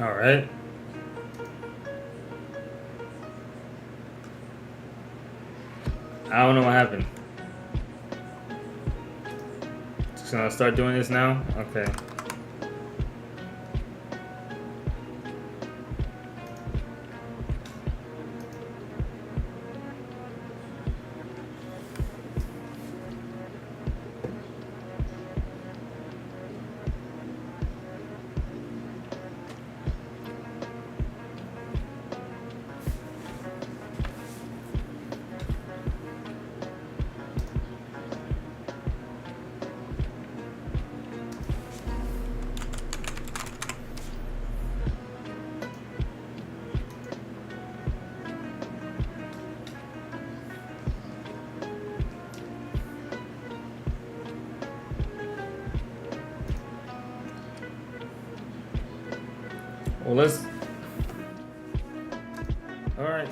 All right. I don't know what happened. Just gonna start doing this now? Okay. Well, let's. All right.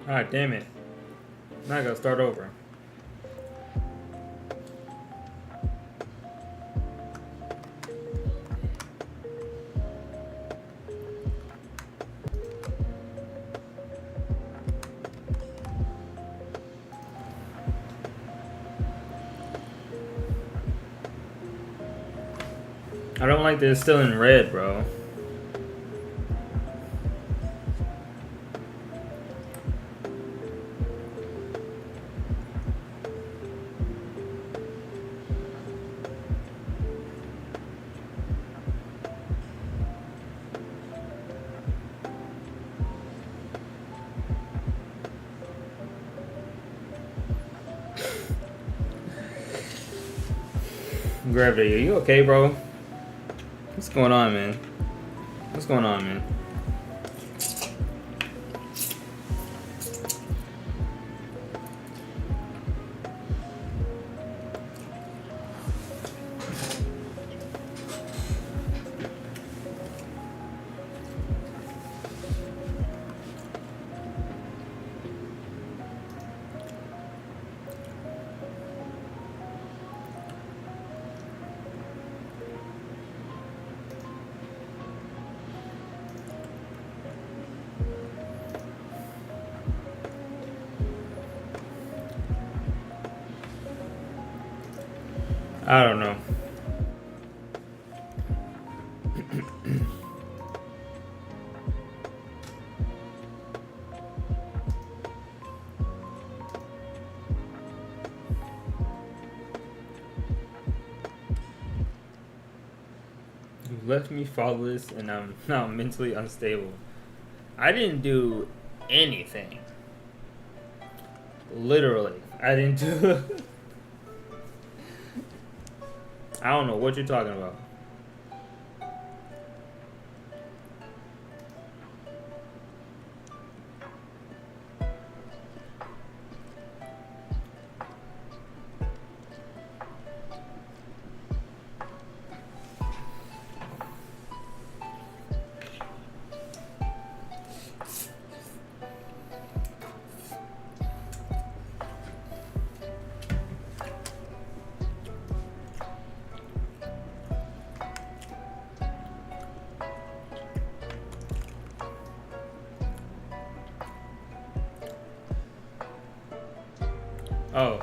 All right, damn it. Now I gotta start over. I don't like that it's still in red, bro. Gravity, are you okay, bro? What's going on, man? What's going on, man? I don't know. You left me fatherless and I'm now mentally unstable. I didn't do anything. Literally. I didn't do I don't know what you're talking about. Oh.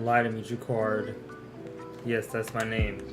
Don't lie to me, Jacquard. Yes, that's my name.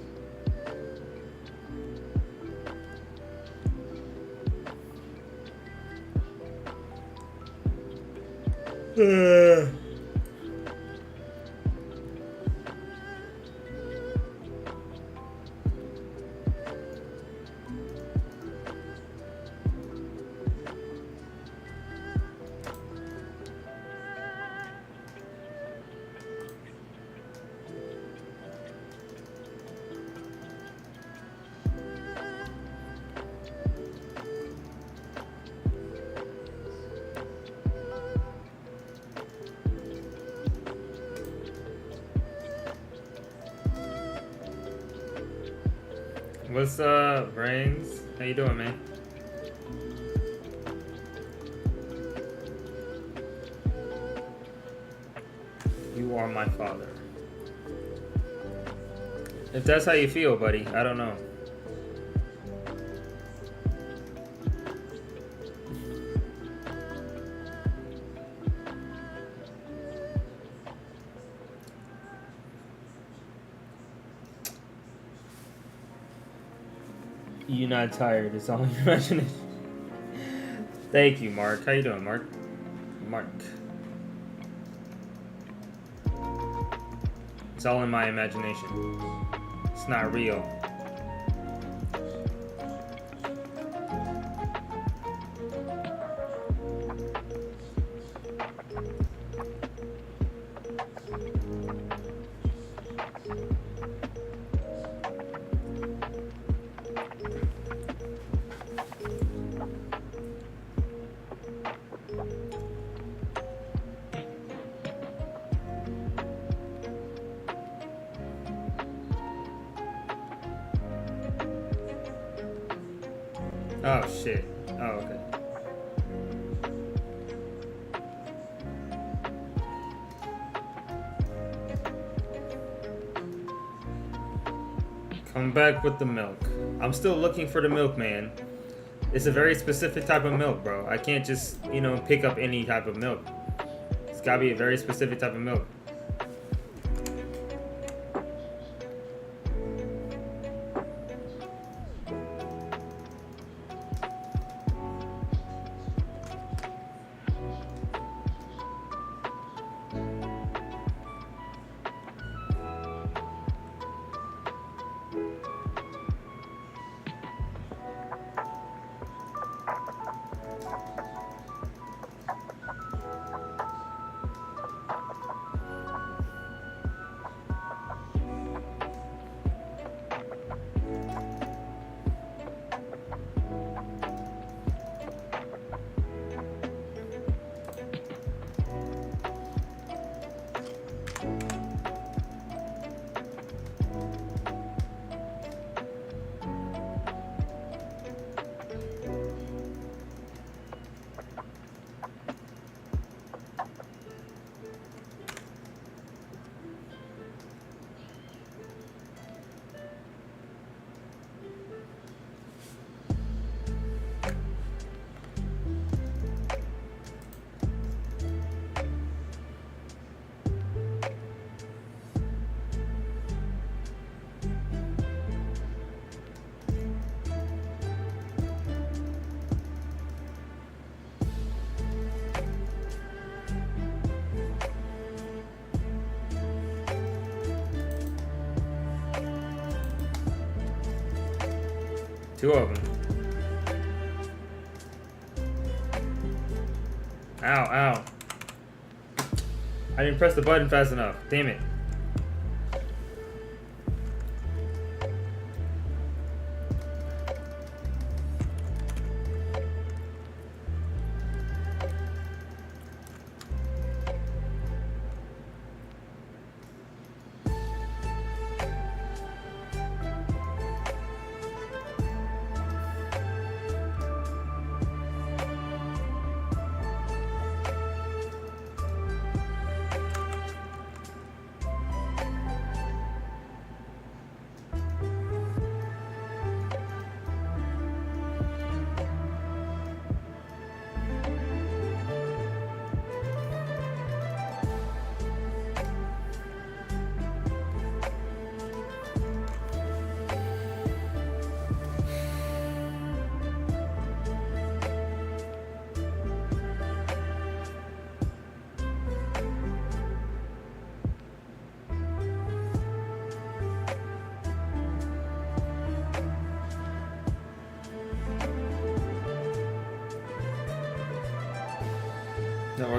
What's up, Brains? How you doing, man? You are my father. If that's how you feel, buddy, I don't know. You're not tired, it's all your imagination. Thank you, Mark. How you doing, Mark? Mark. It's all in my imagination. It's not real. Oh shit. Oh, okay. Come back with the milk. I'm still looking for the milkman. It's a very specific type of milk, bro. I can't just, pick up any type of milk. It's gotta be a very specific type of milk. Two of them. Ow, ow. I didn't press the button fast enough. Damn it.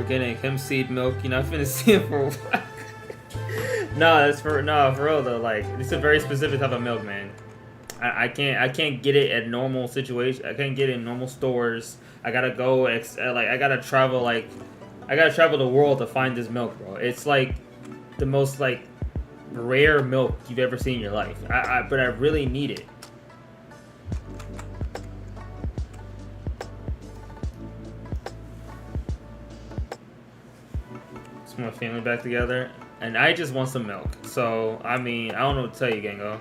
organic hemp seed milk. You know, I've been seeing for a while. For real though. Like, it's a very specific type of milk, man. I can't get it at normal situations. I can't get it in normal stores. I gotta go I gotta travel the world to find this milk, bro. It's like the most like rare milk you've ever seen in your life. But I really need it. It's my family back together, and I just want some milk. So I mean, I don't know what to tell you, Gango.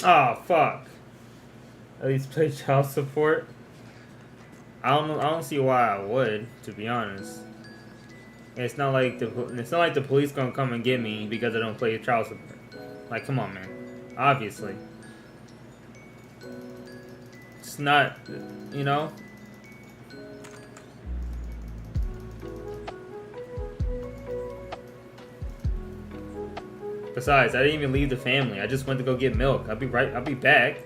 Oh fuck. At least pay child support. I don't see why I would, to be honest. It's not like the police gonna come and get me because I don't pay child support. Like, come on, man. Obviously. It's not, you know. Besides, I didn't even leave the family. I just went to go get milk. I'll be back.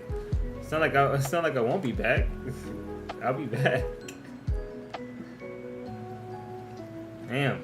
It's not like I won't be back. I'll be back. Damn.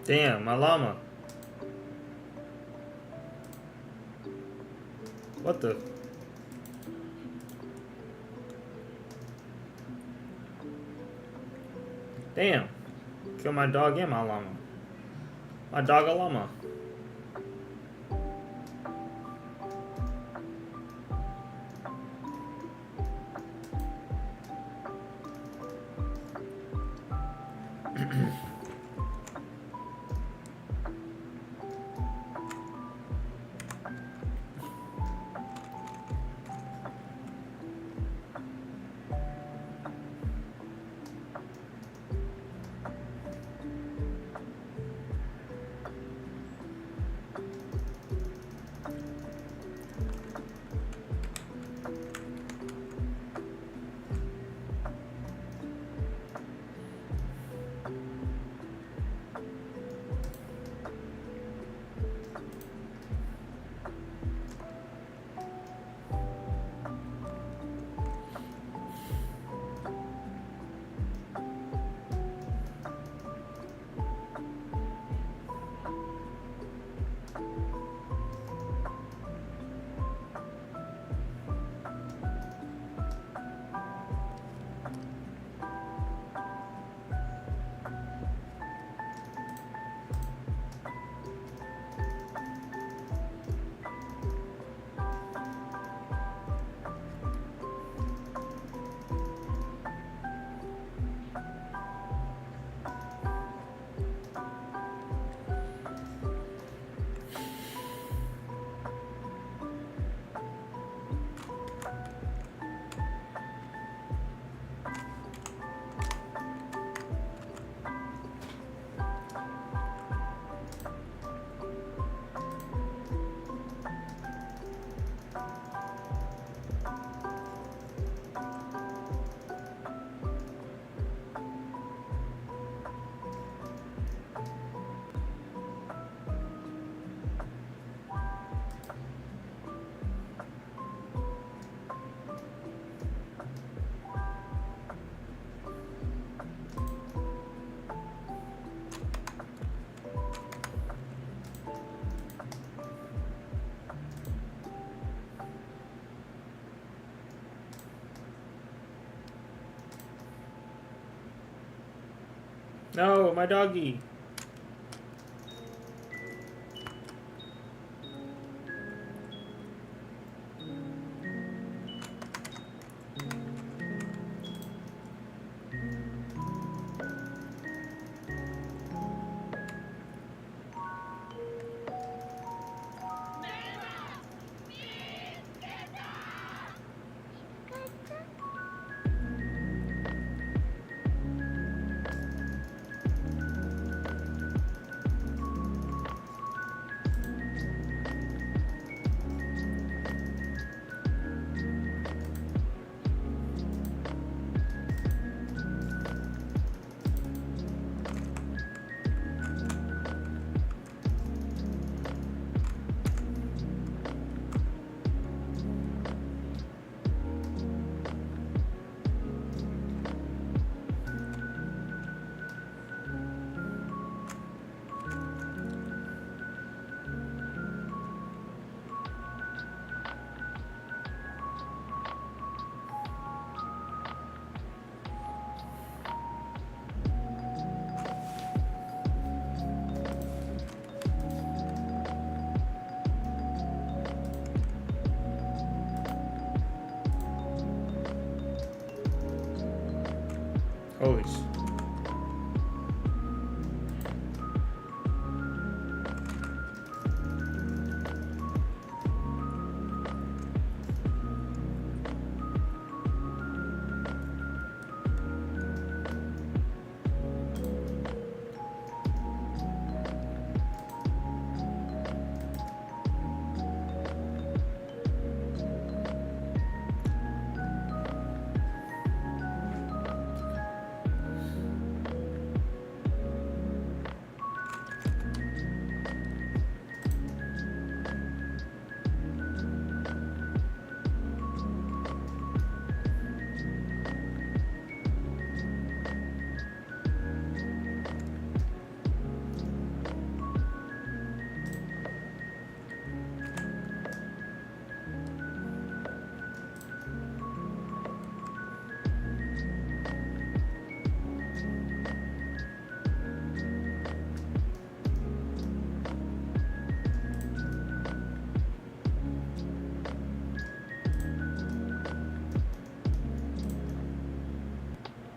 Damn, my llama. What the? Damn. Kill my dog and my llama. My dog a llama. No, my doggy. Holy sh...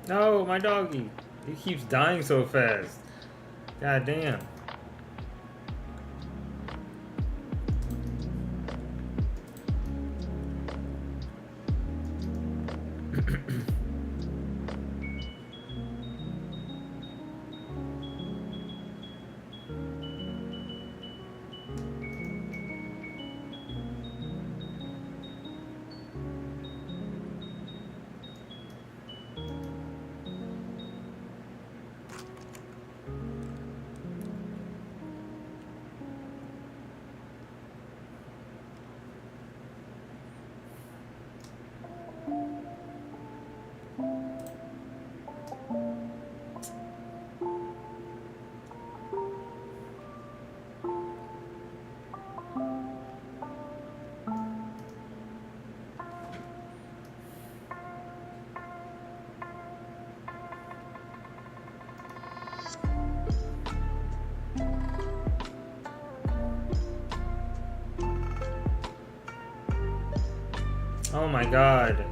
No, my doggy. He keeps dying so fast. God damn. Oh my god.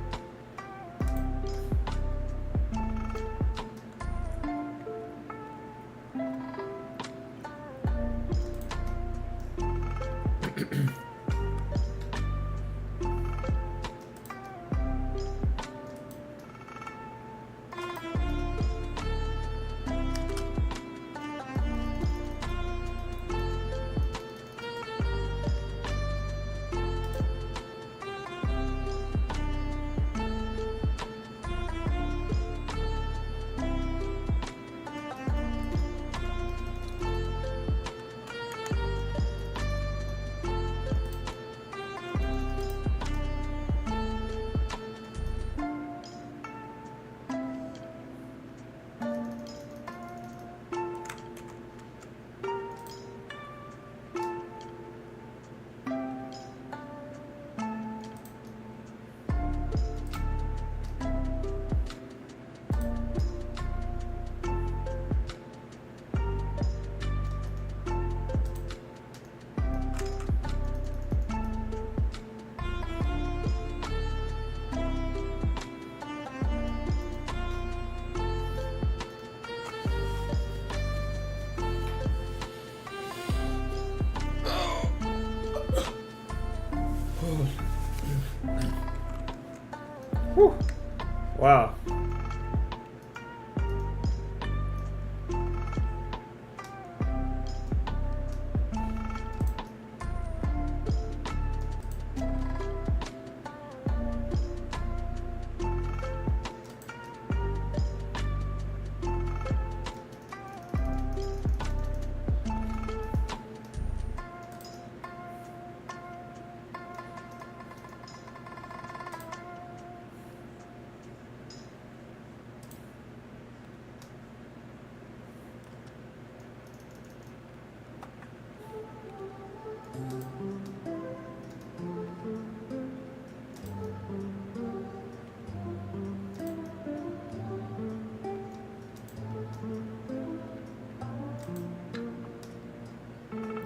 Whew. Wow.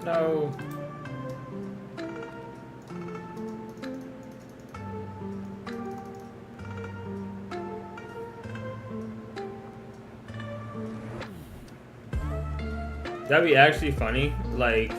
No. That'd be actually funny. Like,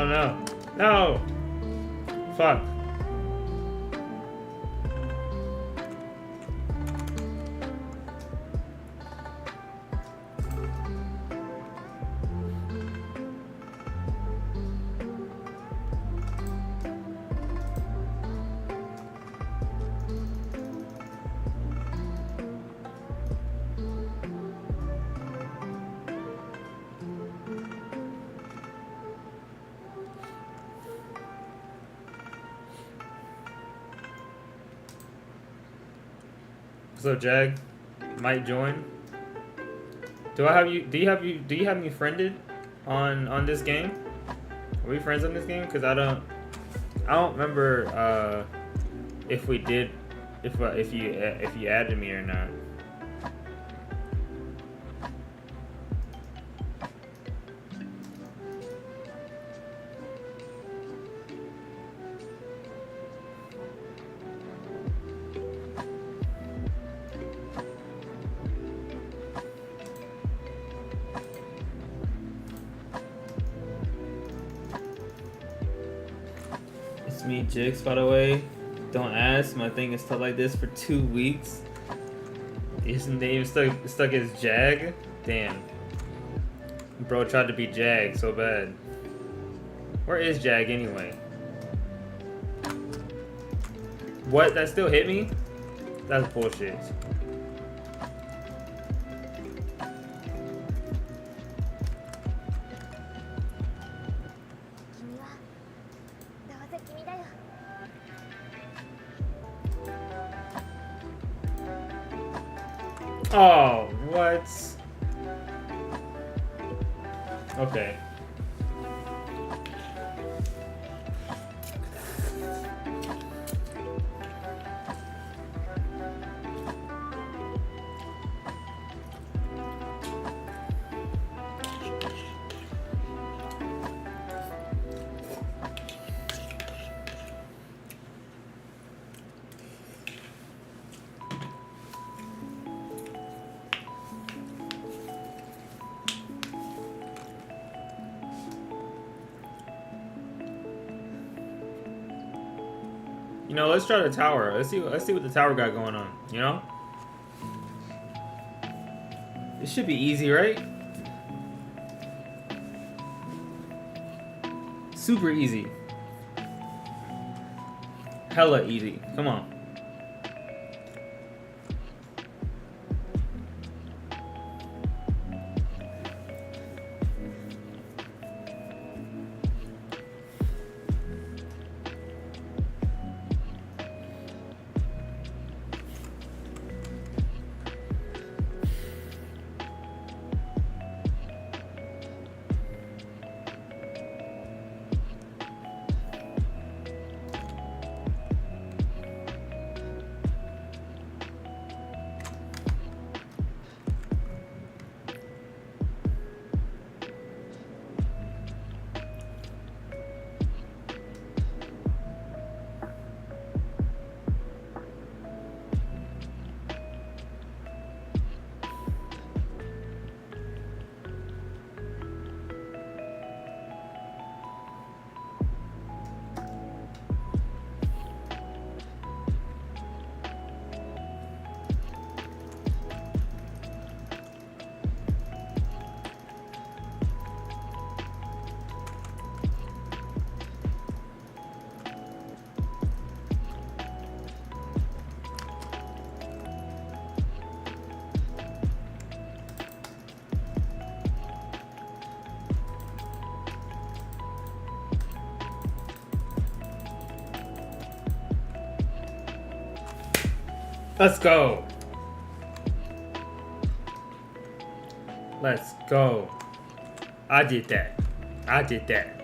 Oh no. No! Fuck. So Jag might join. Do I have you? Do you have me friended on this game? Are we friends on this game? Cause I don't remember if we did, if you added me or not. It's me, Jix, by the way. Don't ask. My thing is stuck like this for 2 weeks. His name stuck as Jag. Damn. Bro tried to be Jag so bad. Where is Jag anyway? What? That still hit me? That's bullshit. Oh, what? Okay. You know, let's try the tower. Let's see what the tower got going on, you know? This should be easy, right? Super easy. Hella easy. Come on. Let's go. Let's go. I did that. I did that.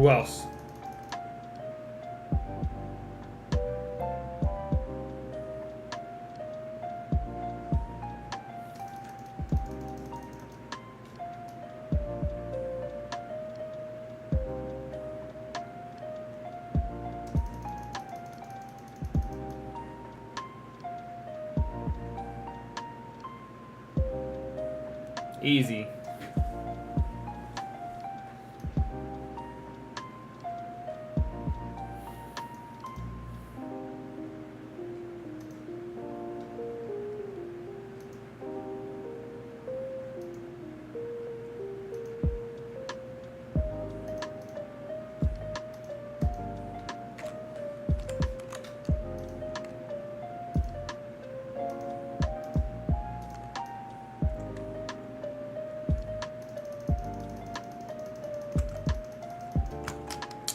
Who else? Easy.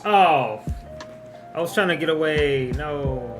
Oh, I was trying to get away. No.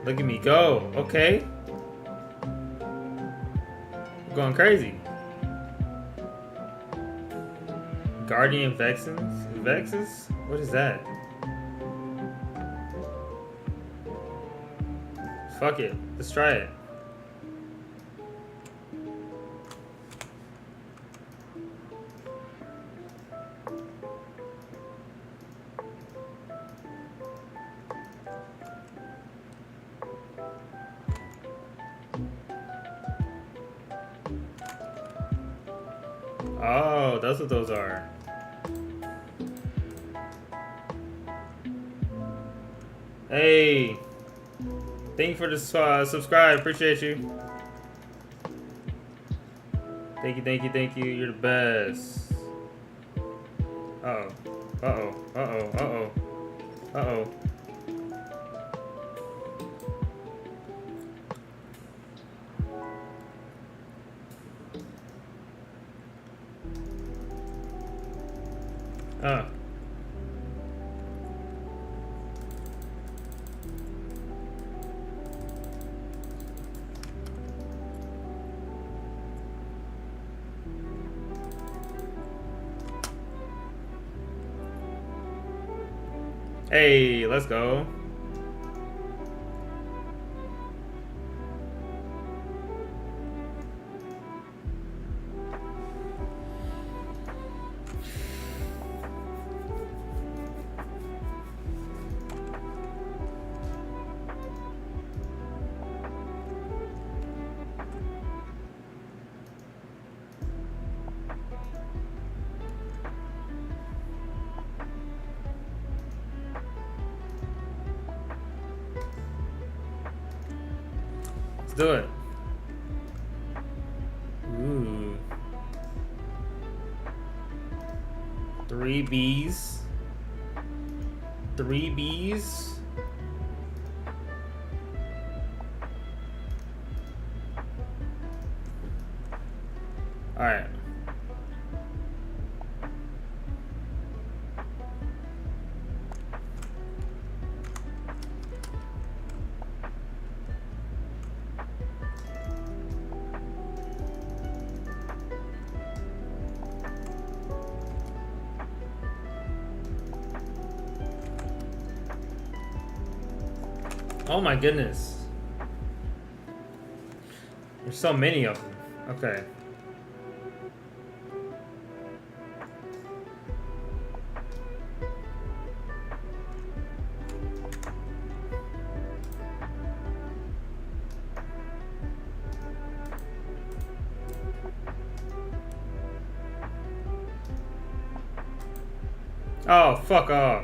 Look at me go. Okay. I'm going crazy. Guardian Vexens? Vexes? What is that? Fuck it. Let's try it. Oh, that's what those are. Hey, thank you for the subscribe. Appreciate you. Thank you, thank you, thank you. You're the best. Uh-oh. Uh-oh. Uh-oh. Uh-oh. Uh-oh. Hey, let's go. Let's do it. Ooh. 3 Bs. 3 Bs. All right. Oh my goodness. There's so many of them. Okay. Oh, fuck off.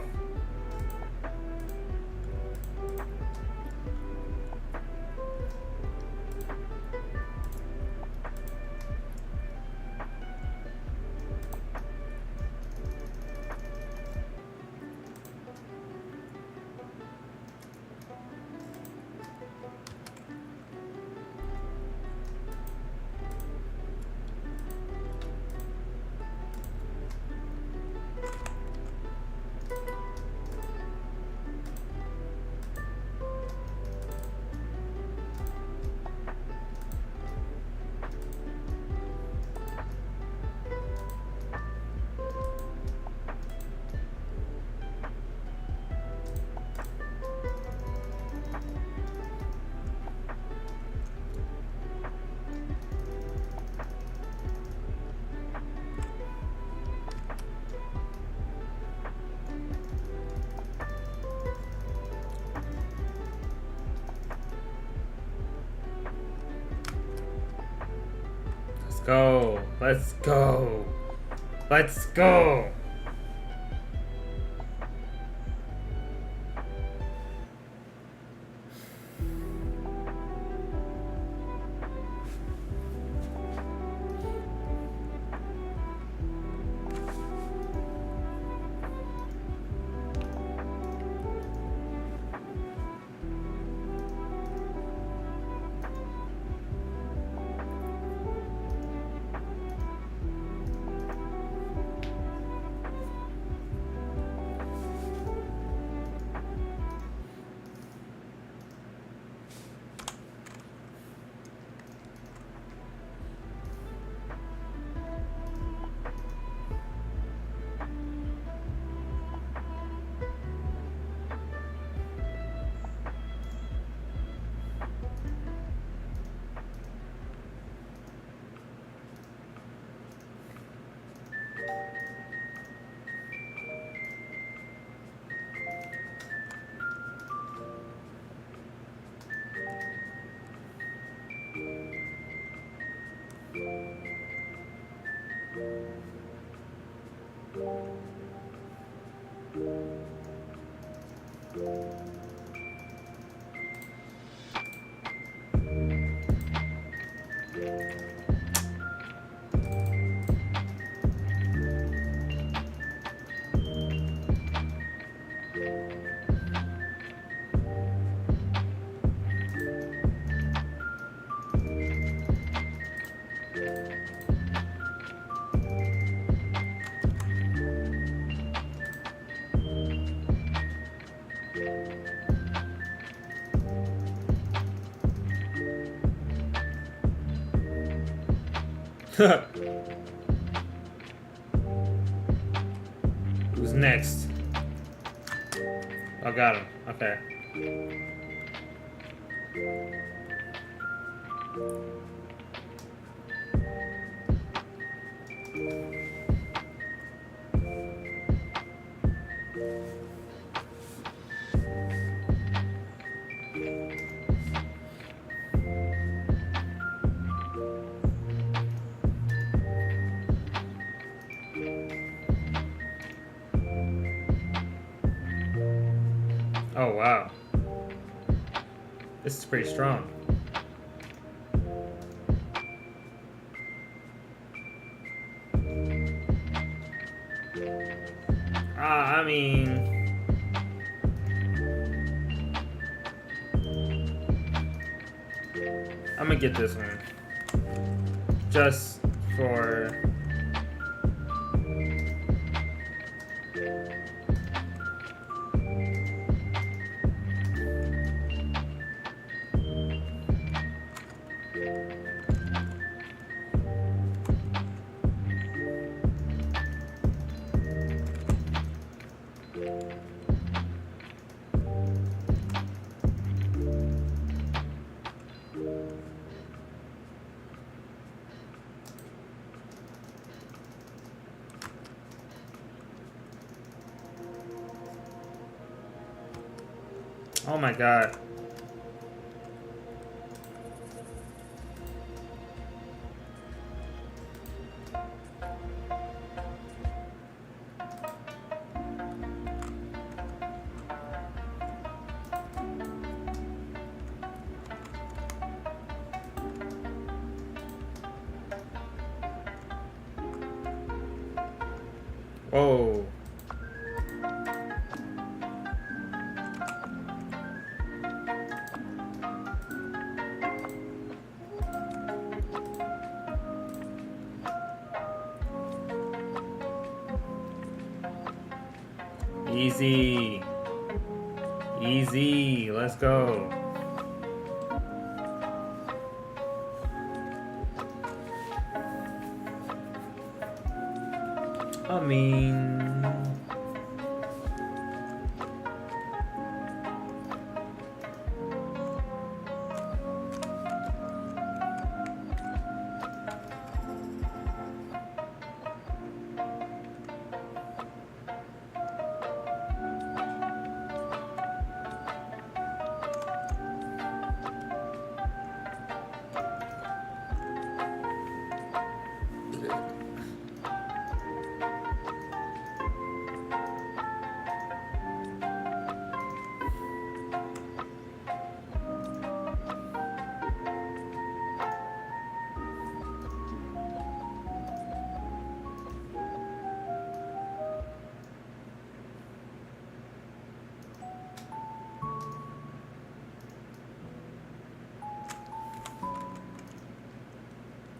Go. Let's go. Let's go. Who's next? I got him. Okay. Oh, wow. This is pretty strong. I mean... I'm gonna get this one. Just for... Oh my god. Whoa. Easy. Easy. Let's go. I mean...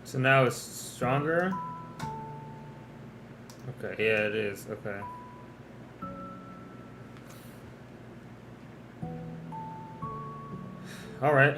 So now it's stronger? Okay, yeah, it is. Okay. All right.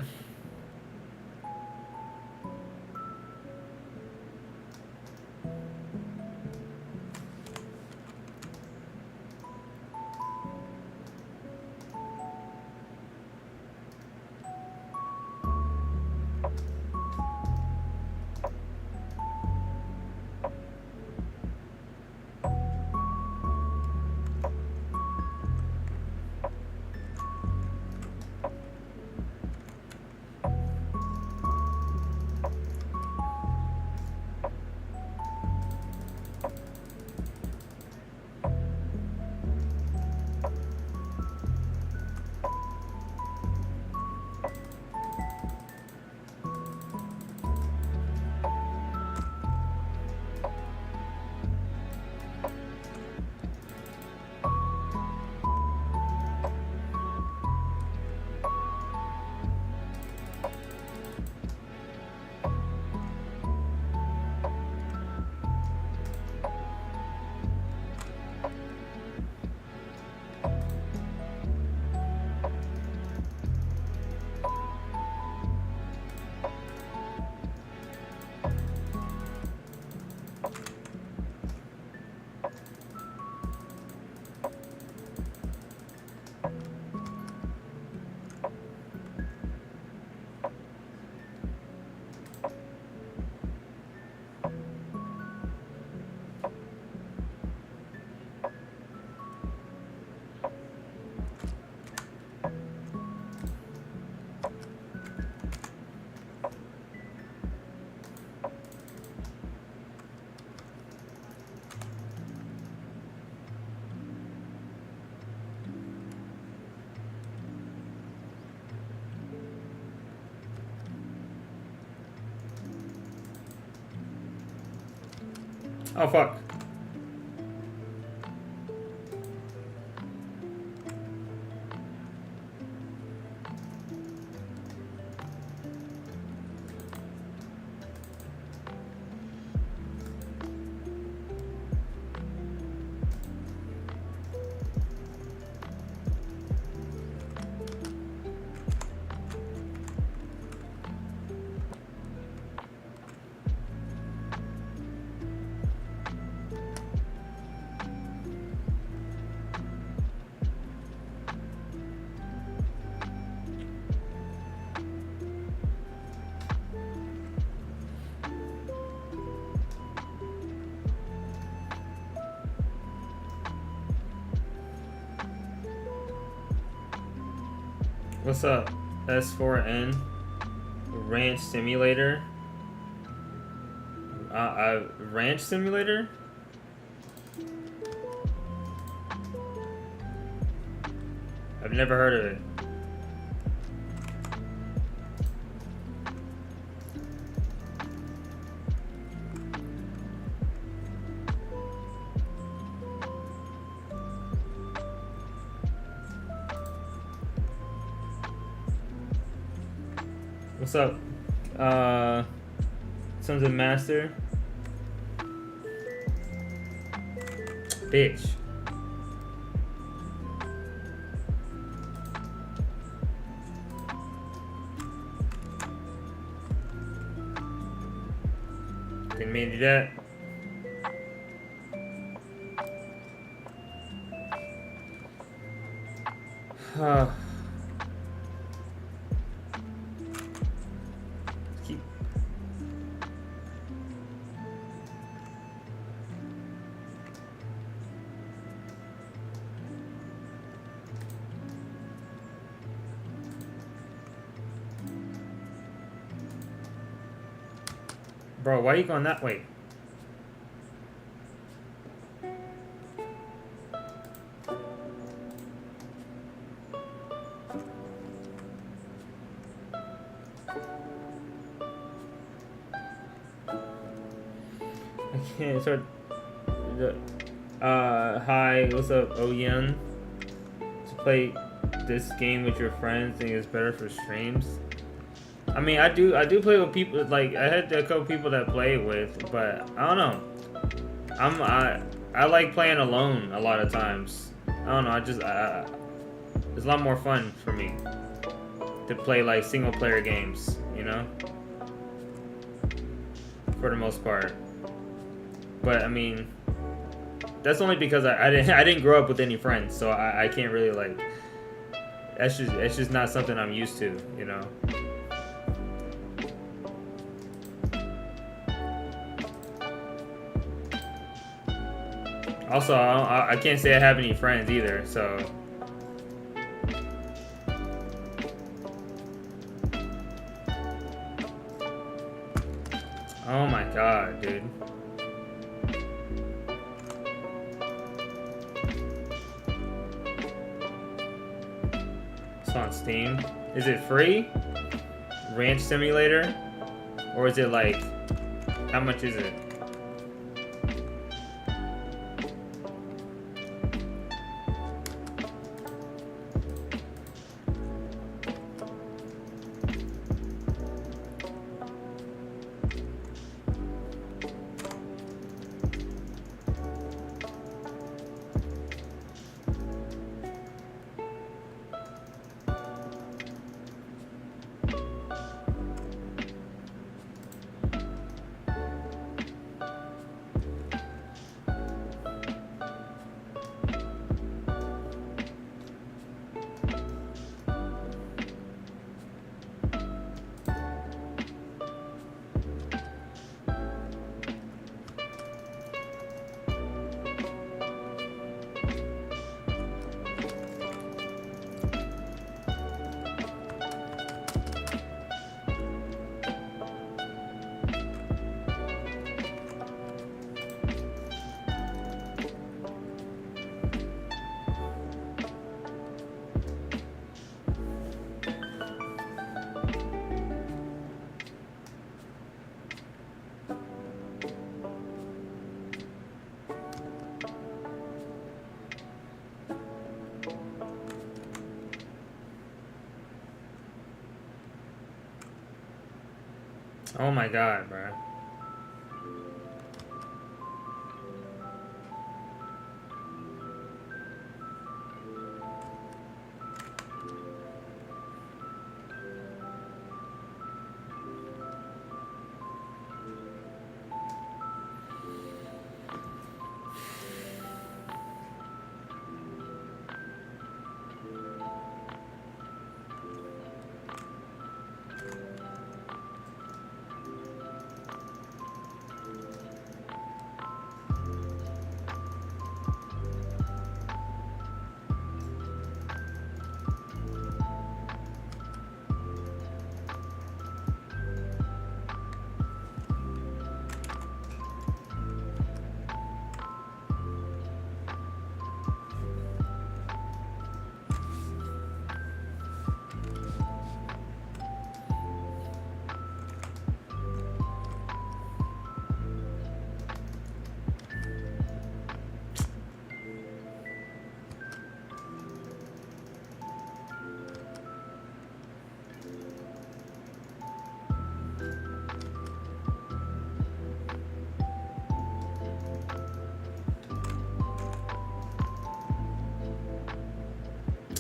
Oh fuck. What's up? S4N Ranch Simulator. Ranch Simulator? I've never heard of it. What's up? Sons of Master. Bitch. Didn't mean to do that. Keep. Bro, why are you going that way? Okay, so hi, what's up, Oyen? To play this game with your friends, think it's better for streams. I mean, I do play with people. Like, I had a couple people that play with, but I don't know. I like playing alone a lot of times. I don't know. It's a lot more fun for me to play like single player games, you know, for the most part. But I mean, that's only because I didn't grow up with any friends, so I can't really like. It's just not something I'm used to, you know. Also, I can't say I have any friends either, so. Oh my god, dude. It's on Steam. Is it free? Ranch Simulator? Or is it like, how much is it? Oh my god, bro.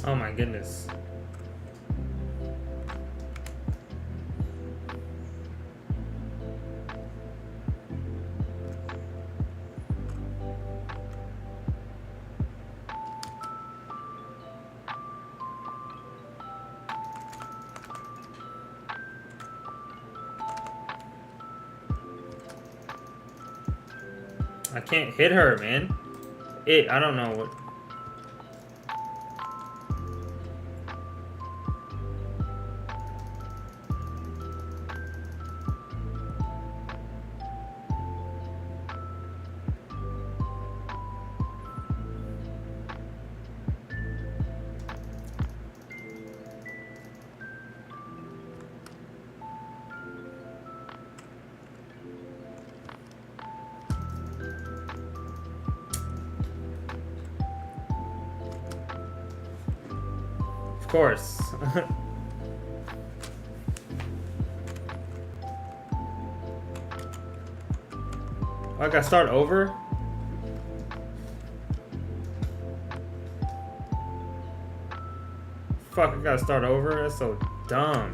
Oh my goodness. I can't hit her, man. I don't know what. Of course. I gotta start over? Fuck, I gotta start over? That's so dumb.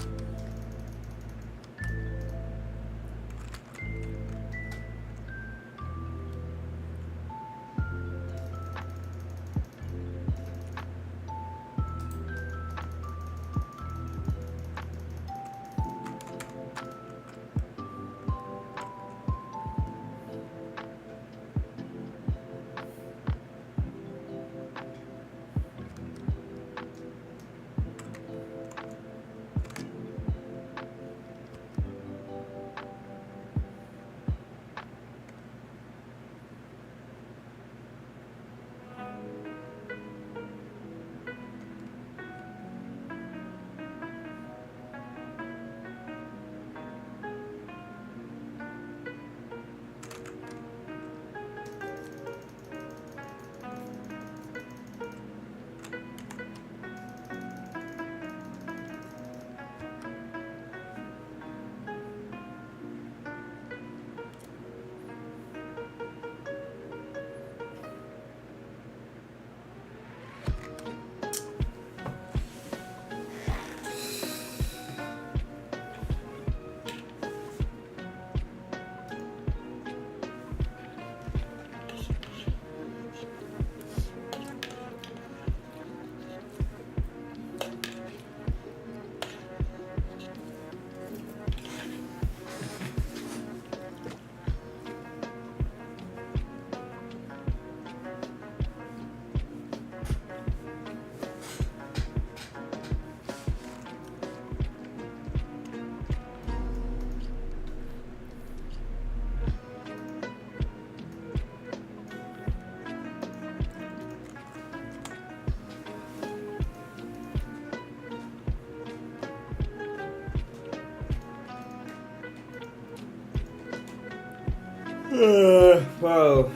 Wow.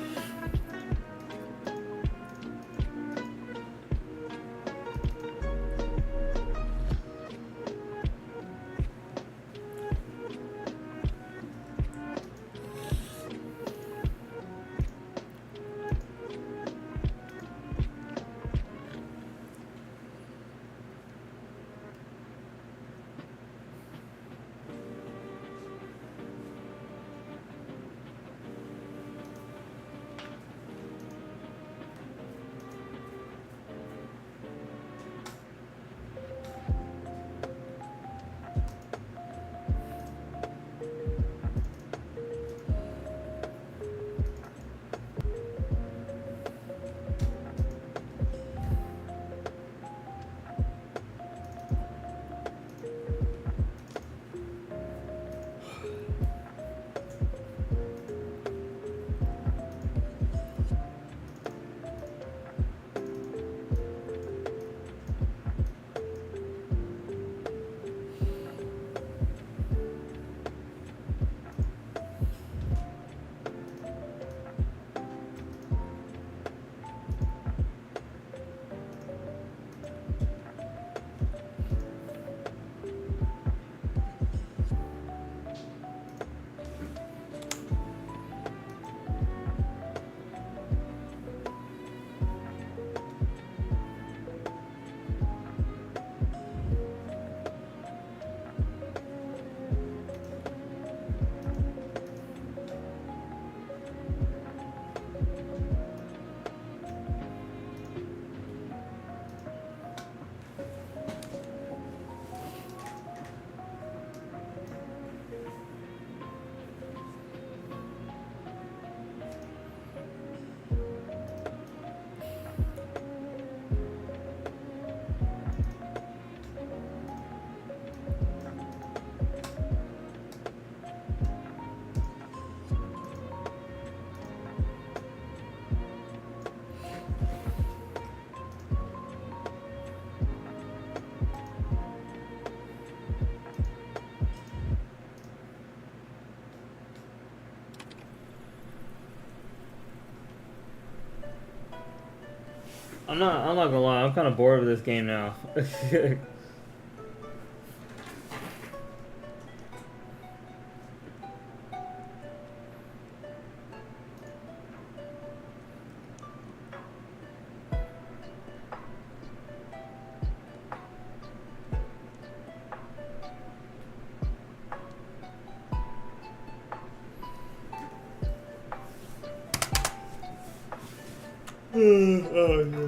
I'm not gonna lie. I'm kind of bored of this game now. Oh, yeah.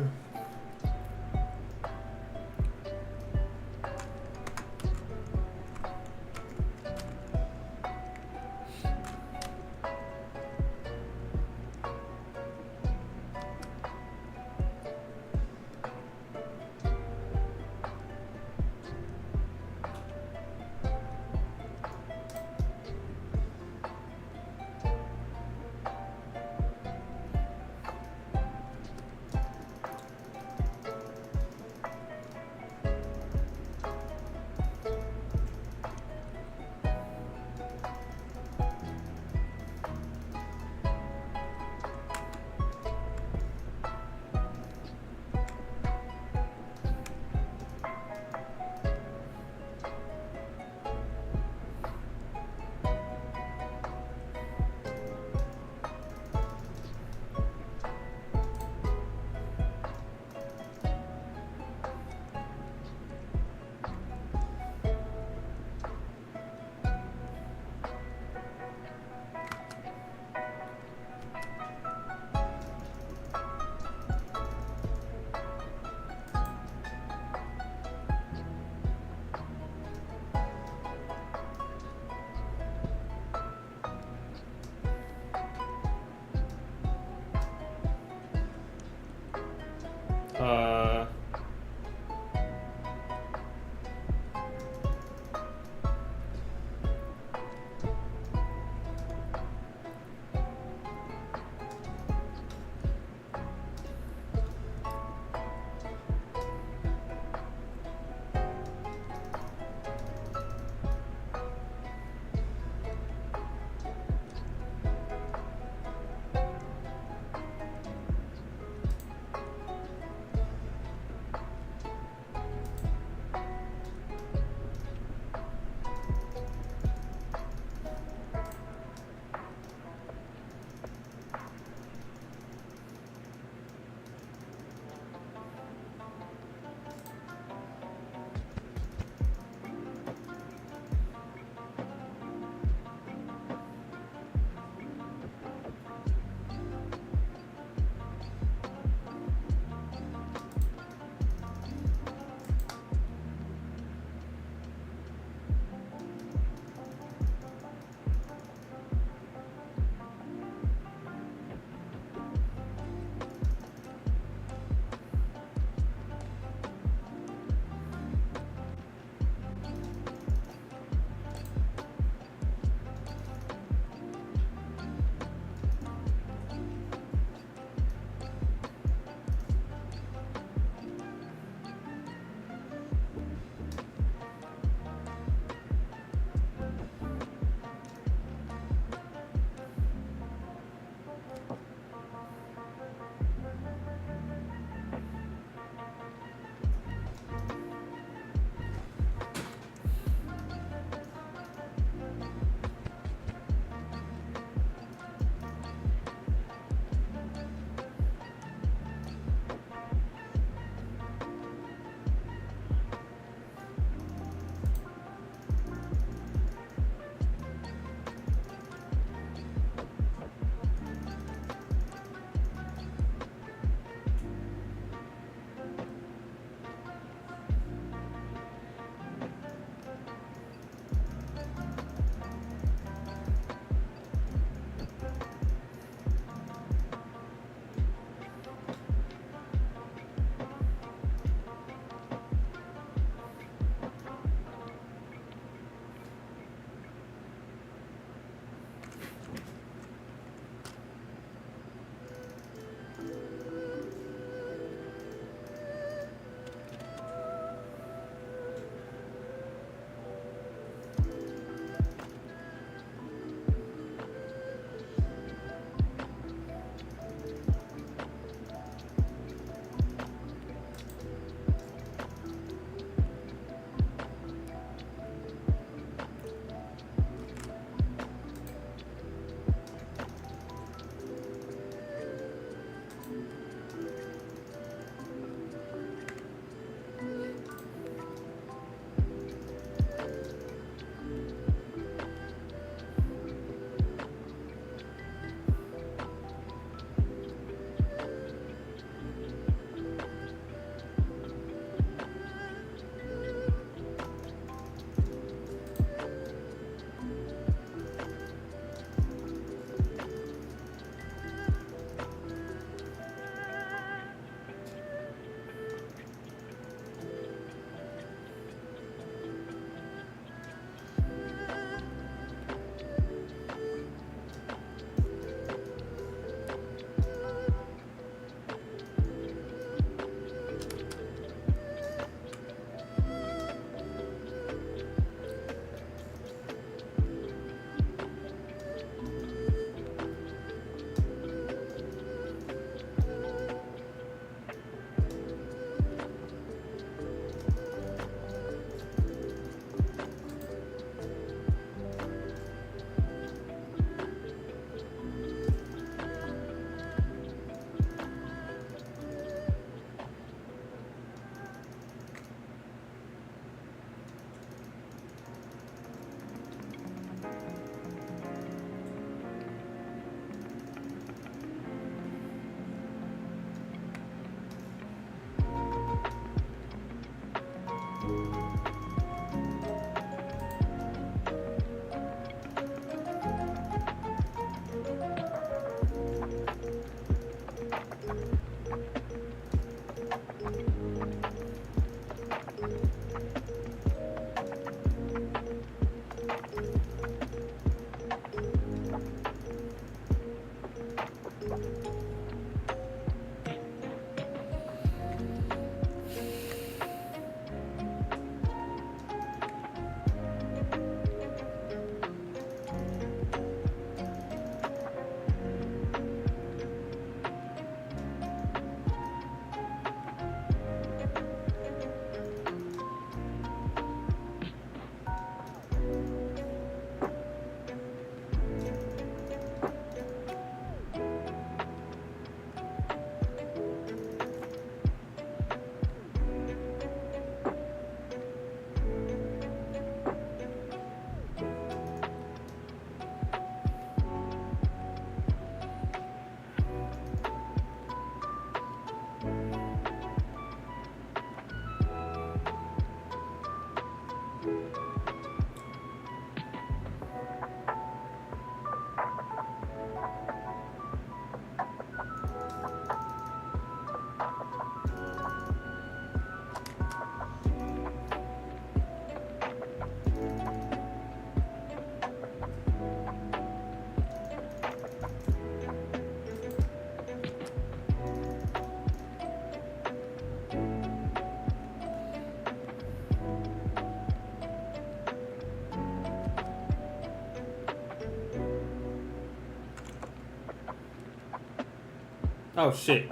Oh shit.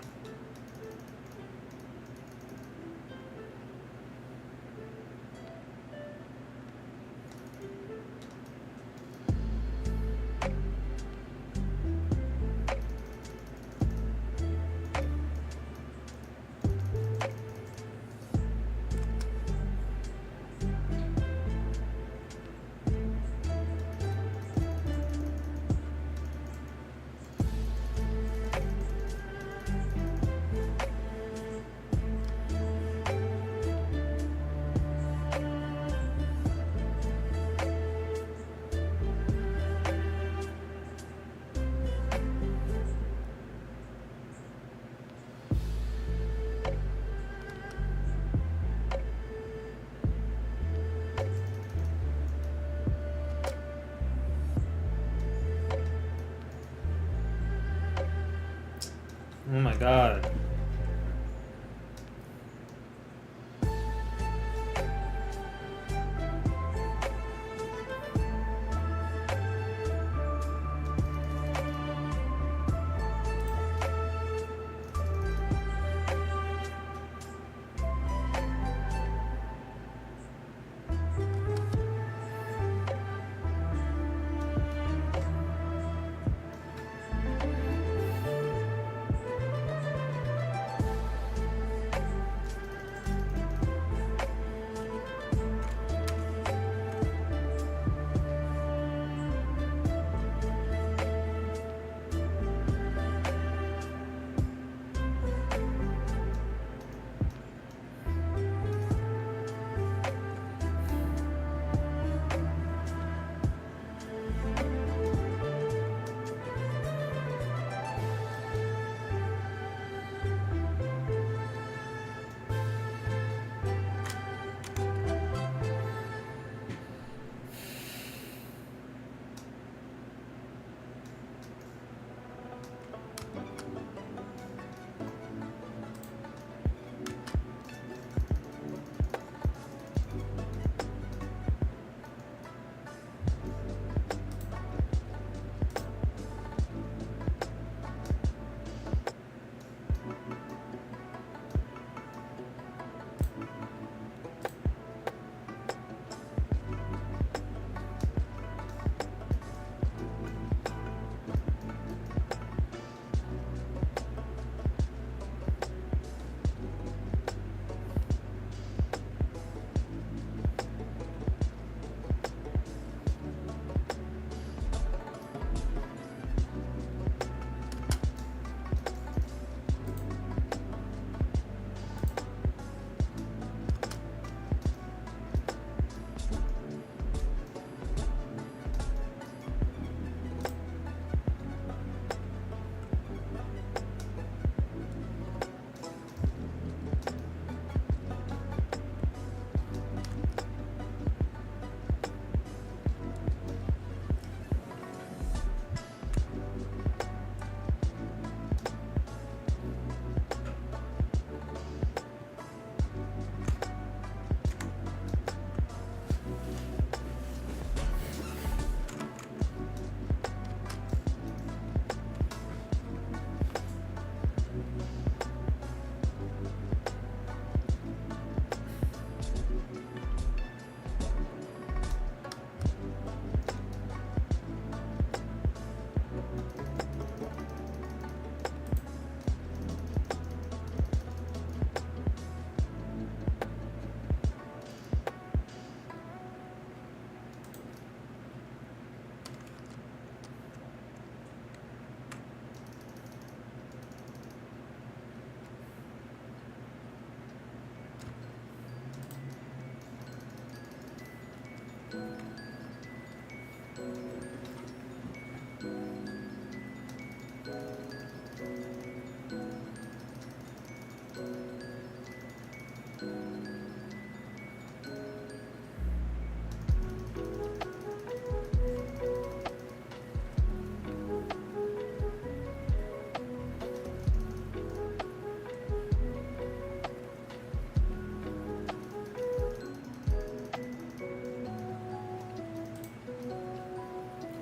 Oh my god.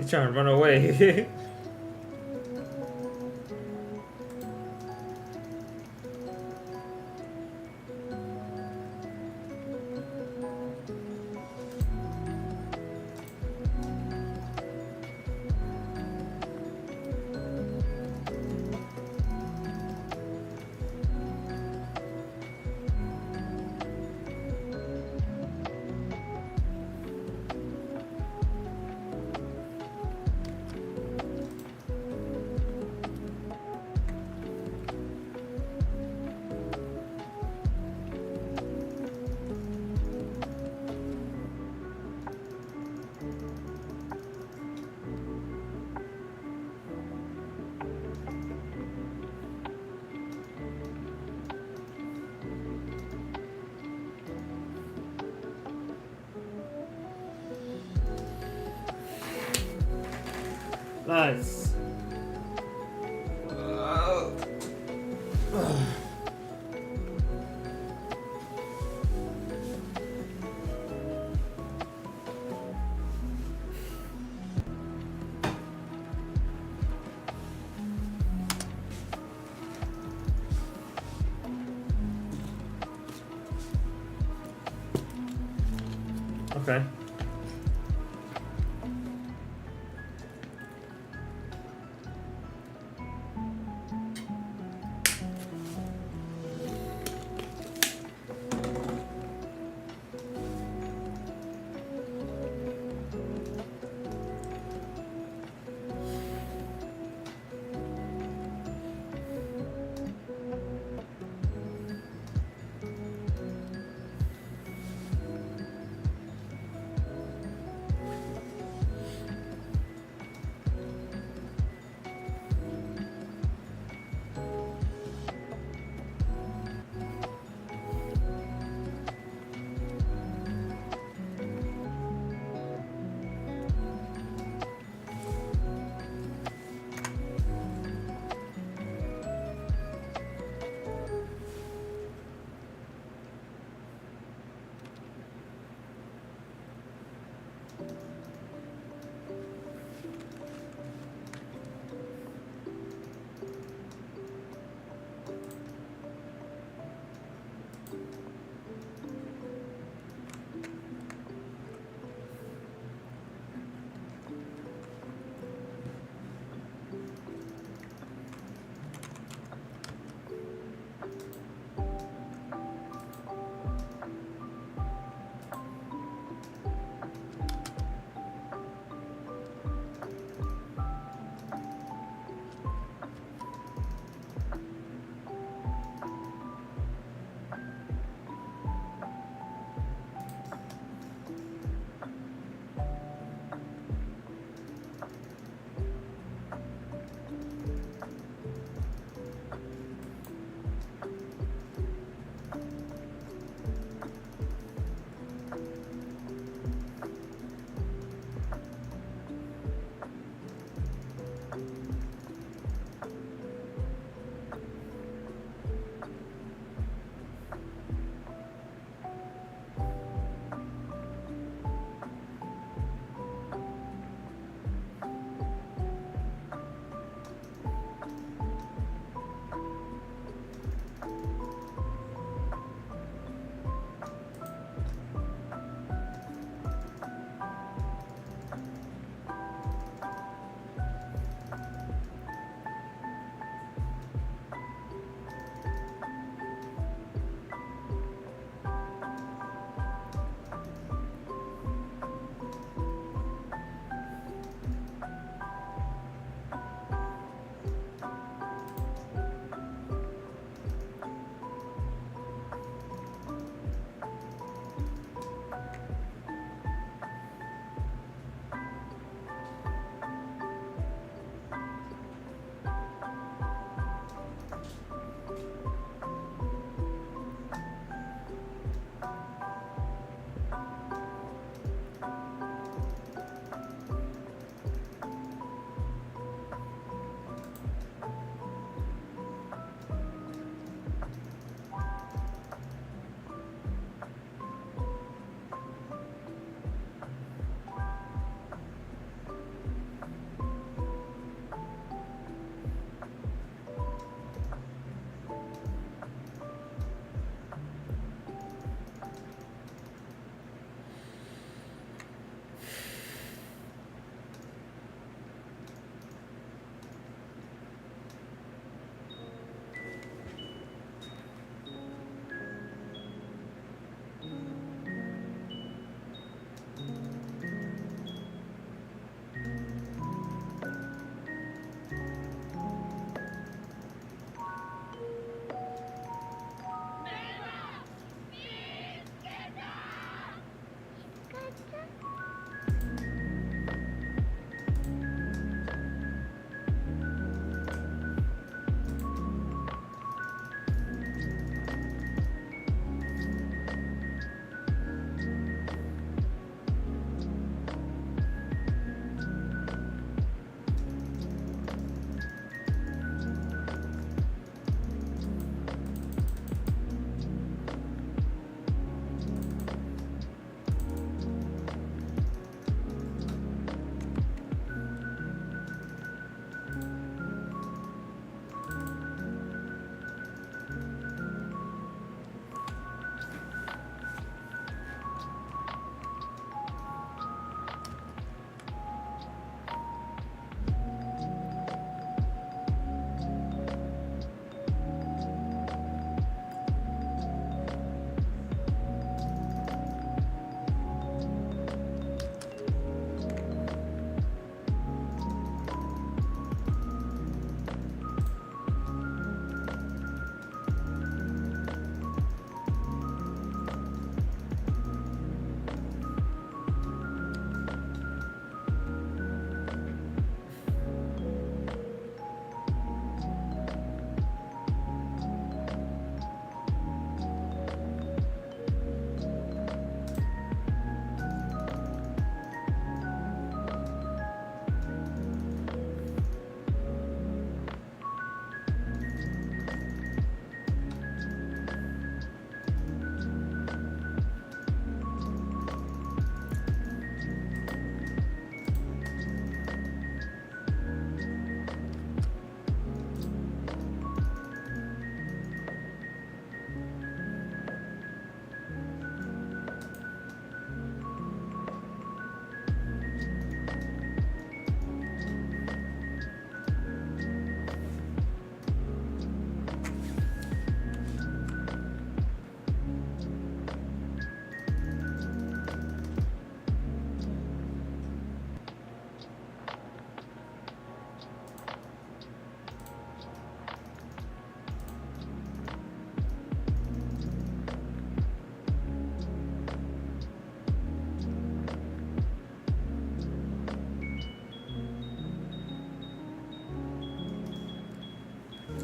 He's trying to run away. Nice. Okay.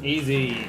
Easy.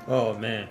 Oh man.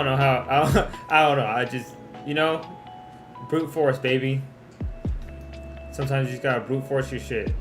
don't know how. I don't know. I just, you know, brute force, baby. Sometimes you just gotta brute force your shit.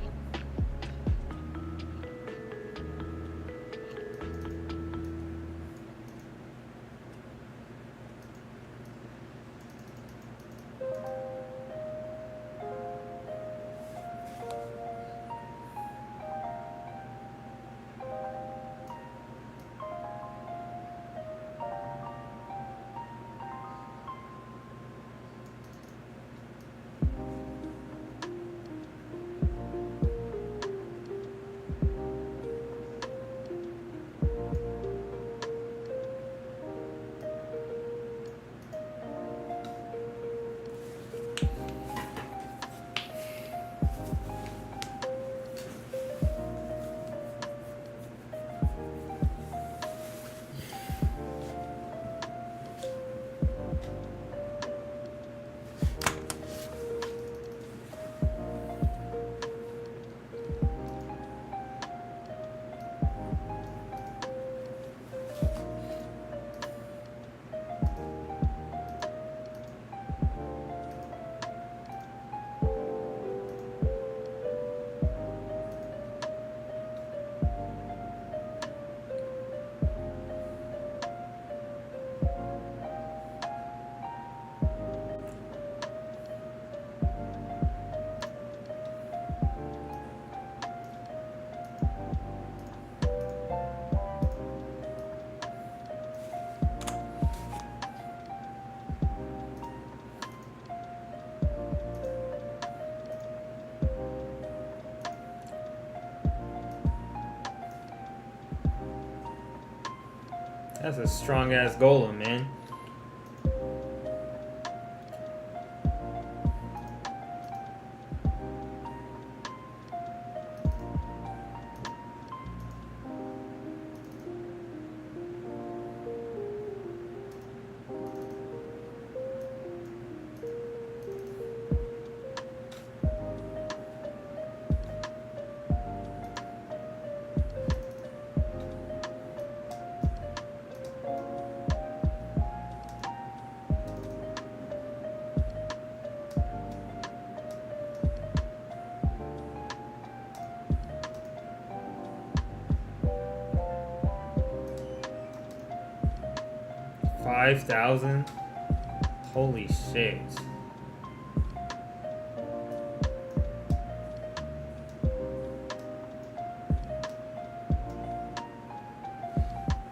That's a strong ass golem, man. $5,000? Holy shit.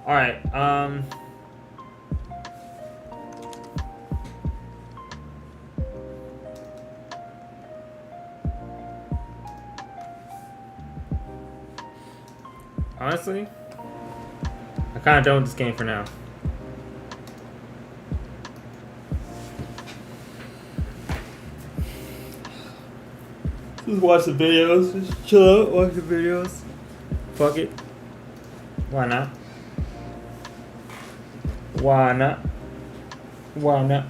Alright, honestly, I kinda done with this game for now. Just watch the videos. Just chill out, watch the videos. Fuck it. Why not? Why not? Why not?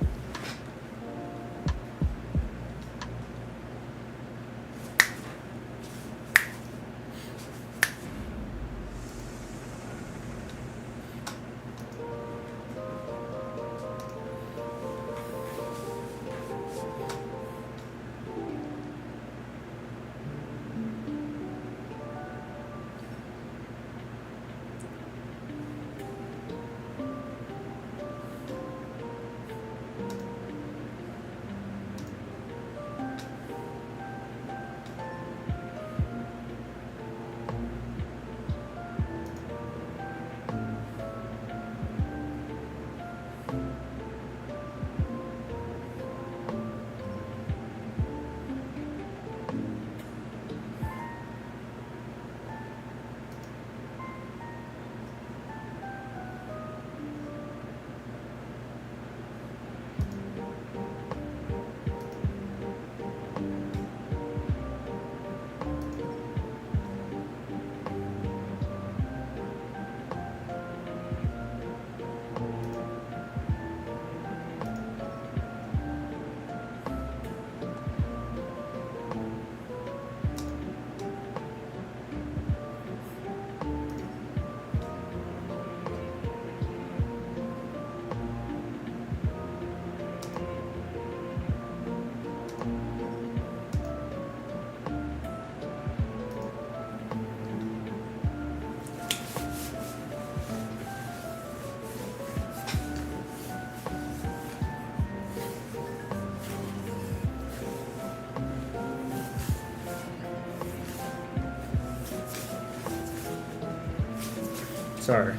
Sorry.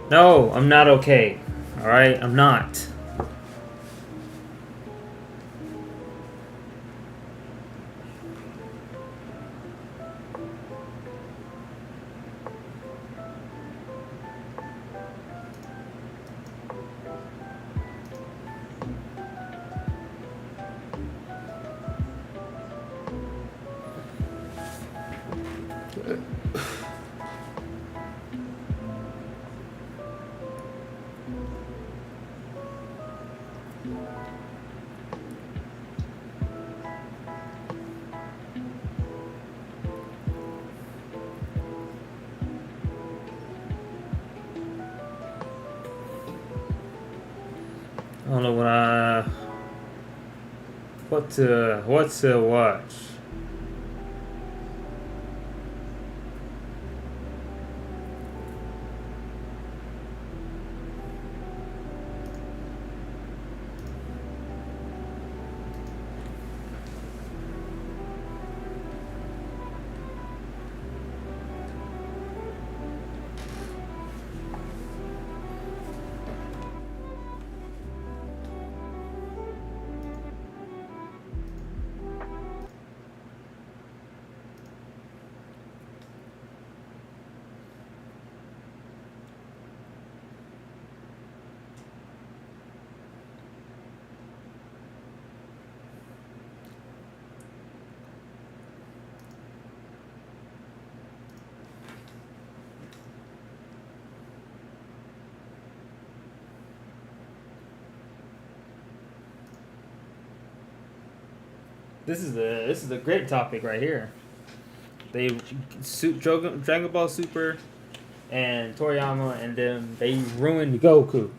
No, I'm not okay. Alright? I'm not. I don't know what to watch. This is a great topic right here. They Dragon Ball Super and Toriyama and them, they ruined Goku.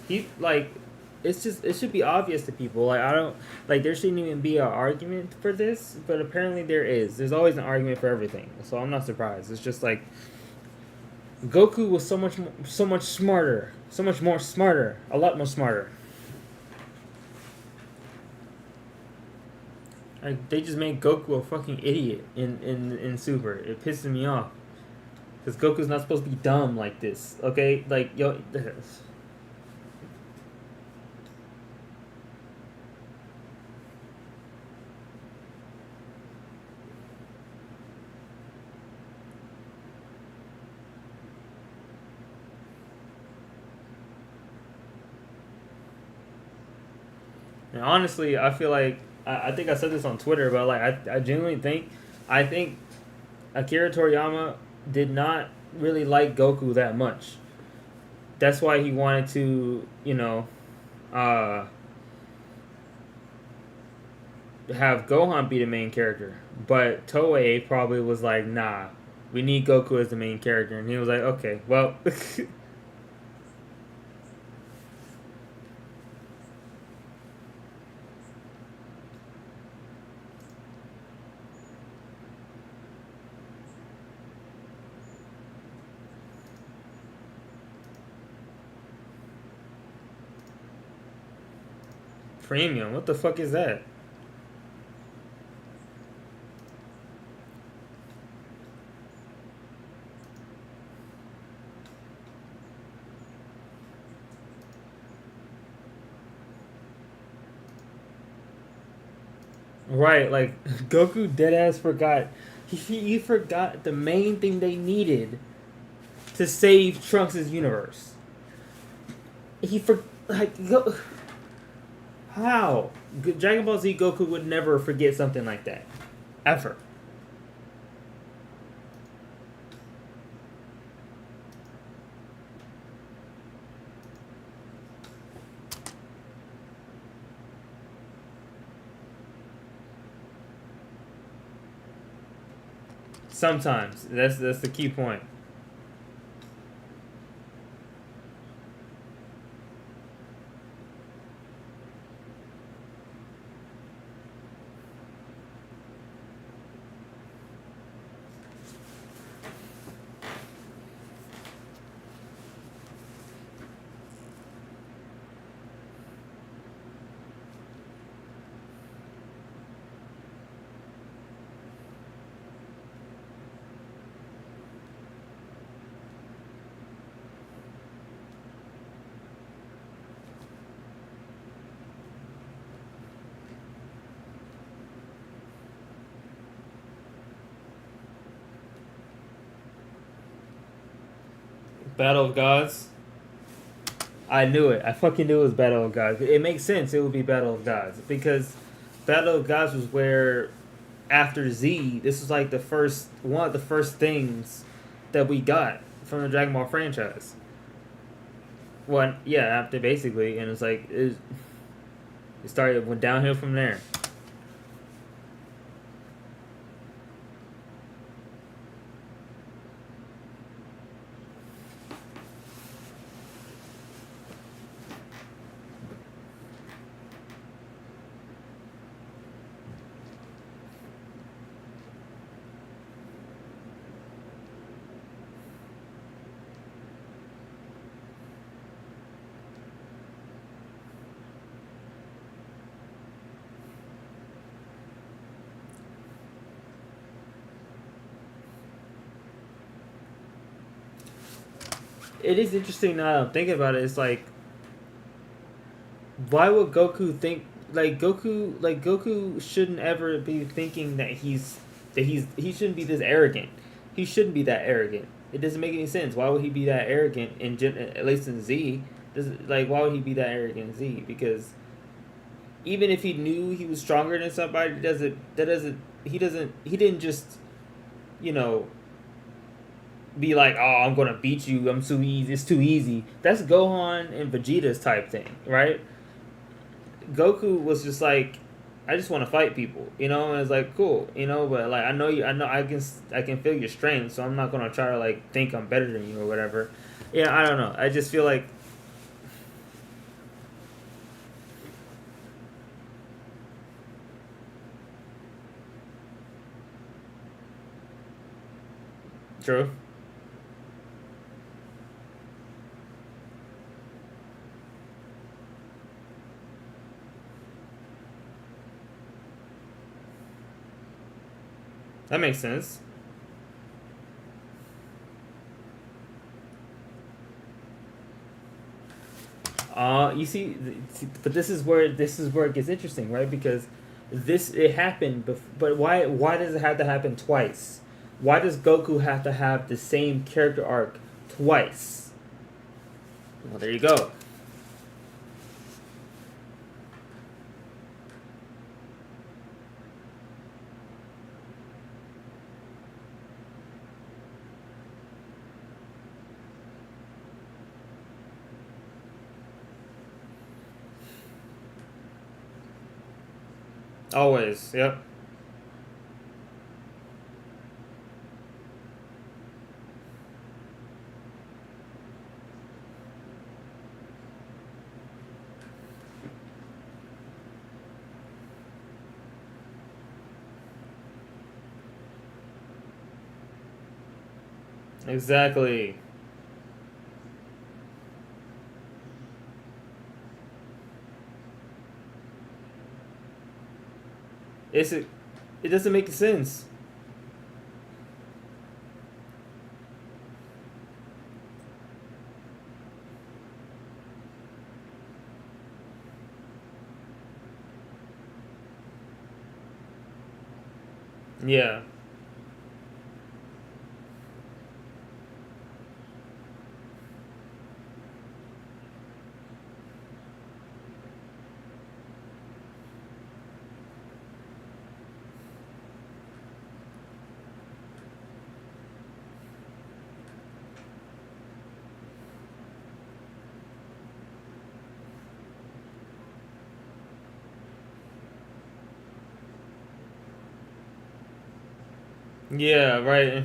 It should be obvious to people. Like, I don't like, there shouldn't even be an argument for this, but apparently there is. There's always an argument for everything, so I'm not surprised. It's just like Goku was so much smarter, a lot more smarter. Like, they just made Goku a fucking idiot in Super. It pisses me off. Because Goku's not supposed to be dumb like this, okay? Like, yo... And honestly, I feel like... I think I said this on Twitter, but like, I genuinely think... I think Akira Toriyama did not really like Goku that much. That's why he wanted to, have Gohan be the main character. But Toei probably was like, nah, we need Goku as the main character. And he was like, okay, well... Premium? What the fuck is that? Right, like, Goku deadass forgot. He forgot the main thing they needed to save Trunks' universe. How? Dragon Ball Z Goku would never forget something like that. Ever. Sometimes. That's the key point. Battle of Gods. I knew it. I fucking knew it was Battle of Gods. It makes sense. It would be Battle of Gods because Battle of Gods was where after Z, this was like the first one of the first things that we got from the Dragon Ball franchise. Well, yeah, after basically, and it's like it went downhill from there. It is interesting now I'm thinking about it. It's like, why would Goku think Goku shouldn't ever be thinking that he shouldn't be this arrogant. He shouldn't be that arrogant. It doesn't make any sense. Why would he be that arrogant at least in Z? Why would he be that arrogant in Z? Because even if he knew he was stronger than somebody, he didn't just, you know, be like, oh, I'm gonna beat you. I'm too easy. It's too easy. That's Gohan and Vegeta's type thing, right? Goku was just like, I just want to fight people, you know. And it's like, cool, you know. But like, I know you. I know I can feel your strength, so I'm not gonna try to like think I'm better than you or whatever. Yeah, I don't know. I just feel like. True. That makes sense. You see, but this is where it gets interesting, right? Because it happened, but why does it have to happen twice? Why does Goku have to have the same character arc twice? Well, there you go. Always, yep. Exactly. It doesn't make sense. Yeah. Yeah, right.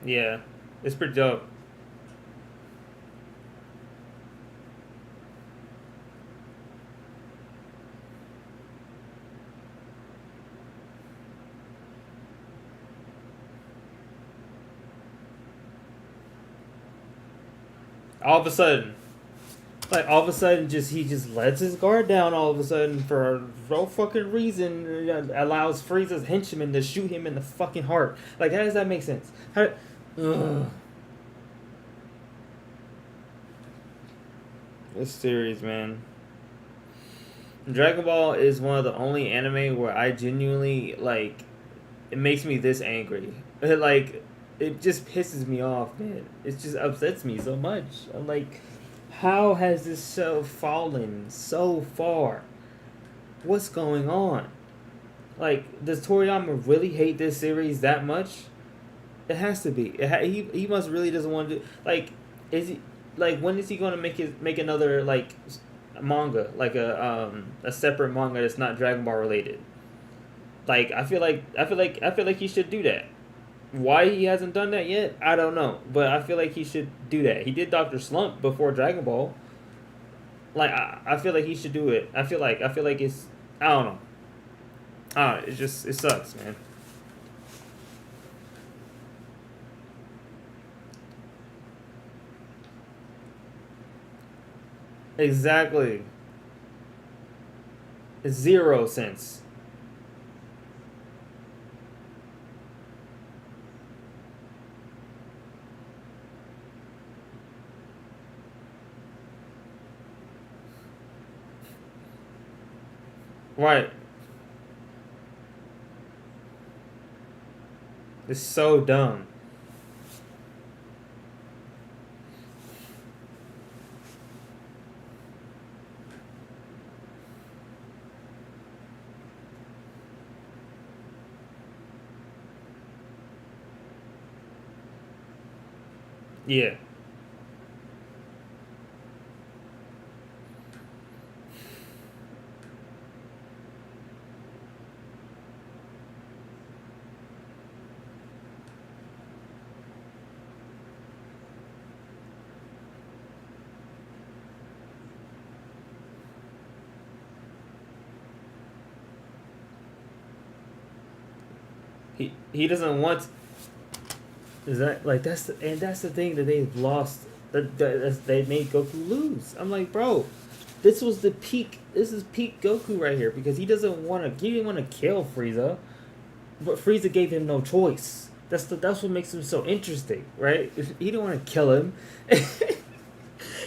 Yeah. It's pretty dope. All of a sudden. All of a sudden, he just lets his guard down. All of a sudden, for no fucking reason, allows Frieza's henchmen to shoot him in the fucking heart. Like, how does that make sense? Ugh. This series, man. Dragon Ball is one of the only anime where I genuinely like. It makes me this angry. Like, it just pisses me off, man. It just upsets me so much. I'm like, how has this show fallen so far? What's going on? Like, does Toriyama really hate this series that much? It has to be. He must really doesn't want to do. Like, is he like when is he going to make another like manga, like a separate manga that's not Dragon Ball related? Like, I feel like he should do that. Why he hasn't done that yet, I don't know, but I feel like he should do that. He did Doctor Slump before Dragon Ball. Like, I feel like he should do it. I feel like it's, I don't know. It sucks, man. Exactly. 0 cents. Right. It's so dumb. Yeah. He doesn't want. Is that like that's the thing that they've lost. They made Goku lose. I'm like, bro, this was the peak. This is peak Goku right here because he doesn't want to. He didn't want to kill Frieza, but Frieza gave him no choice. That's what makes him so interesting, right? He didn't want to kill him.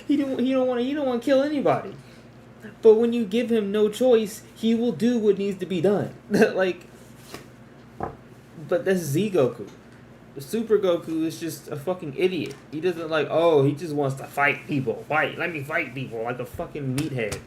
He don't want to kill anybody. But when you give him no choice, he will do what needs to be done. Like, but that's Z Goku. Super Goku is just a fucking idiot. He doesn't like, oh, he just wants to fight people. Fight, let me fight people like a fucking meathead.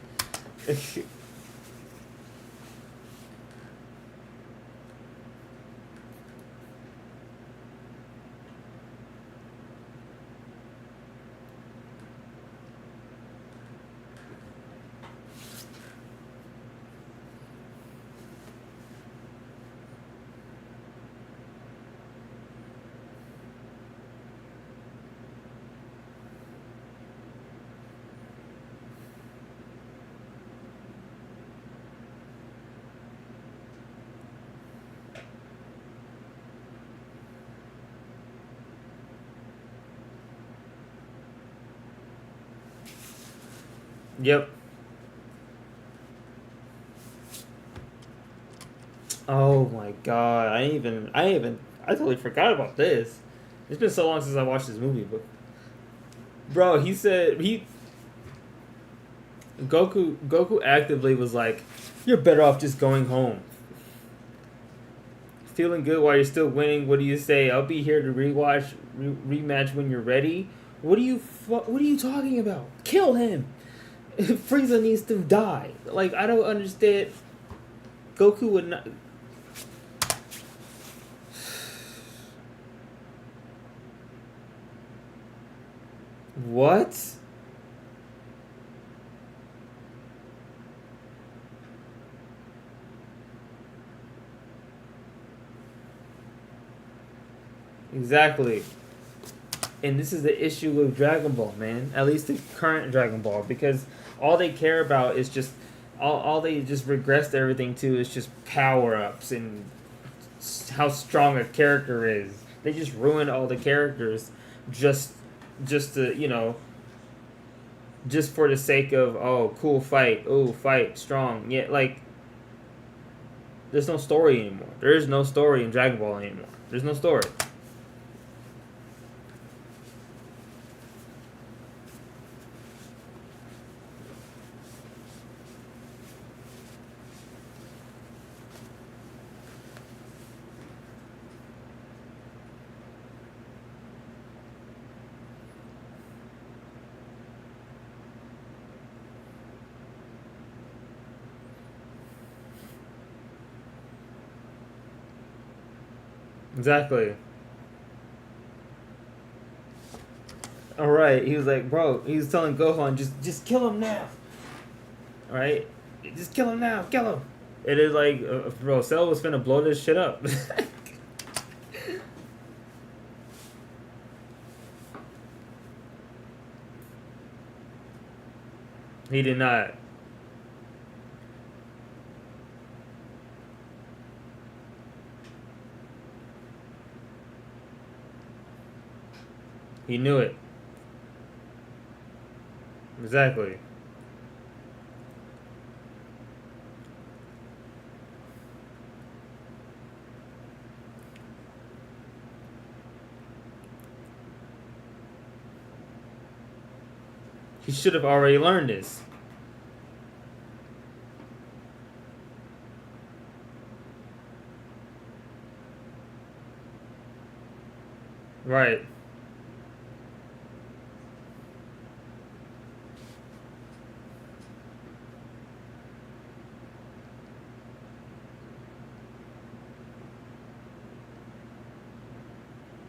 Yep. Oh my god, I totally forgot about this. It's been so long since I watched this movie, but bro, he said Goku actively was like, "You're better off just going home. Feeling good while you're still winning. What do you say? I'll be here to rematch when you're ready. What are you talking about? Kill him. Frieza needs to die. Like, I don't understand. Goku would not. What? Exactly. And this is the issue with Dragon Ball, man. At least the current Dragon Ball, because all they care about is just all they just regressed everything to is just power ups and how strong a character is. They just ruined all the characters just just to just for the sake of, oh, cool fight, oh, fight strong. Yeah, like, there's no story anymore. There is no story in Dragon Ball anymore. There's no story. Exactly. All right. He was like, bro. He was telling Gohan, just kill him now. All right. Just kill him now. Kill him. It is like, bro. Cell was finna blow this shit up. He did not. He knew it. Exactly. He should have already learned this. Right.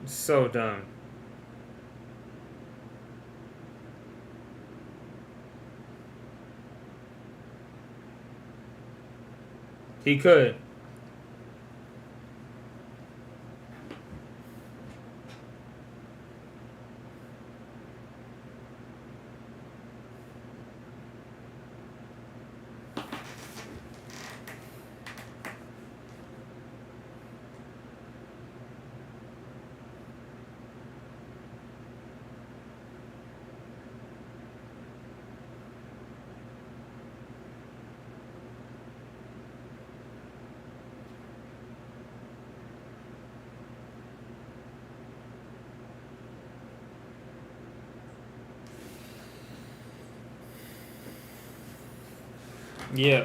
So dumb. He could. Yeah.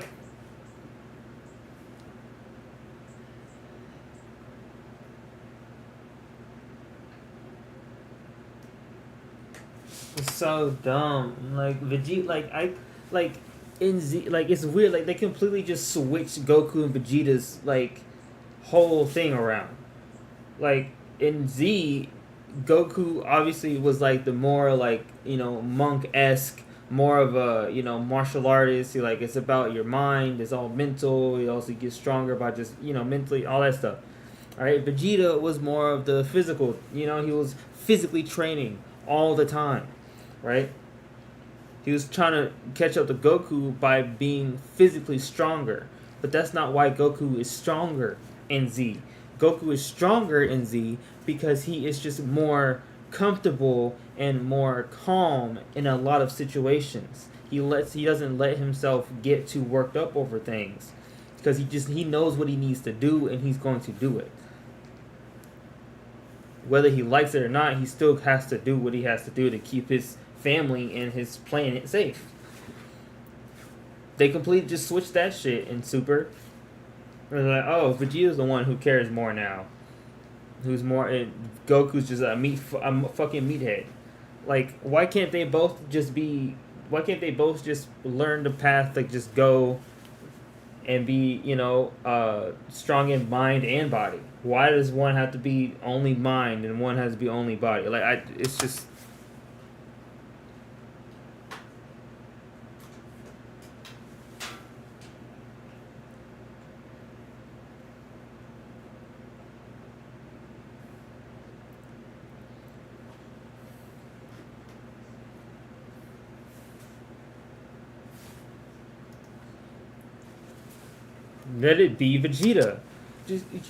It's so dumb. Like Vegeta, like in Z, like it's weird. Like they completely just switched Goku and Vegeta's like whole thing around. Like in Z, Goku obviously was like the more like monk esque, more of a martial artist. He, like it's about your mind. It's all mental. You also get stronger by just mentally all that stuff. All right, Vegeta was more of the physical. He was physically training all the time, right? He was trying to catch up to Goku by being physically stronger. But that's not why Goku is stronger in Z. Goku is stronger in Z because he is just more comfortable and more calm in a lot of situations. He doesn't let himself get too worked up over things because he knows what he needs to do and he's going to do it. Whether he likes it or not, he still has to do what he has to do to keep his family and his planet safe. They completely just switched that shit in Super. They're like, oh, Vegeta's the one who cares more now. Who's more? Goku's just a fucking meathead. Like, why can't they both just be? Why can't they both just learn the path to just go and be, strong in mind and body? Why does one have to be only mind and one has to be only body? Like, it's just. Let it be Vegeta.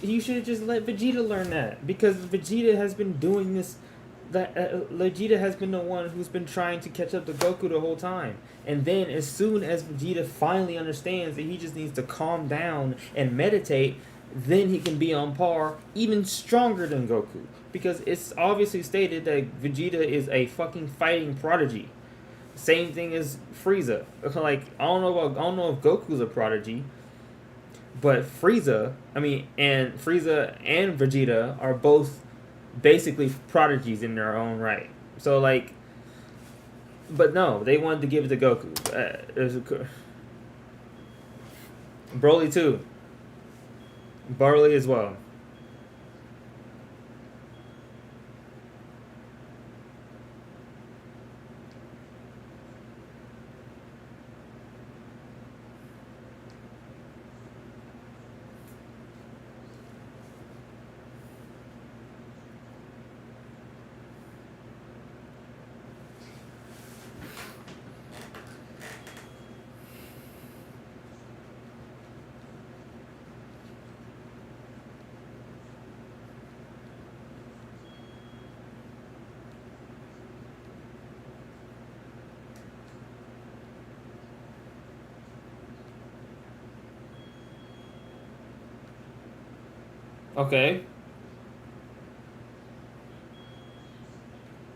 You should have just let Vegeta learn that because Vegeta has been doing this. Vegeta has been the one who's been trying to catch up to Goku the whole time. And then as soon as Vegeta finally understands that he just needs to calm down and meditate, then he can be on par, even stronger than Goku. Because it's obviously stated that Vegeta is a fucking fighting prodigy. Same thing as Frieza. Like I don't know if Goku's a prodigy, but Frieza and Vegeta are both basically prodigies in their own right. So like, but no, they wanted to give it to Goku. Broly too. Broly as well. Okay.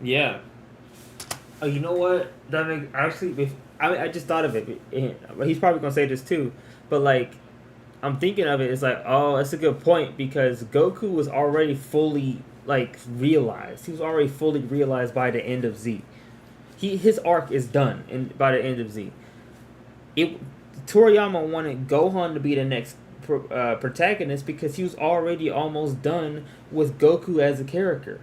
Yeah. Oh, you know what? That makes actually. I just thought of it. He's probably gonna say this too, but like, I'm thinking of it. It's like, oh, that's a good point because Goku was already fully like realized. He was already fully realized by the end of Z. His arc is done, by the end of Z. It Toriyama wanted Gohan to be the next protagonist because he was already almost done with Goku as a character.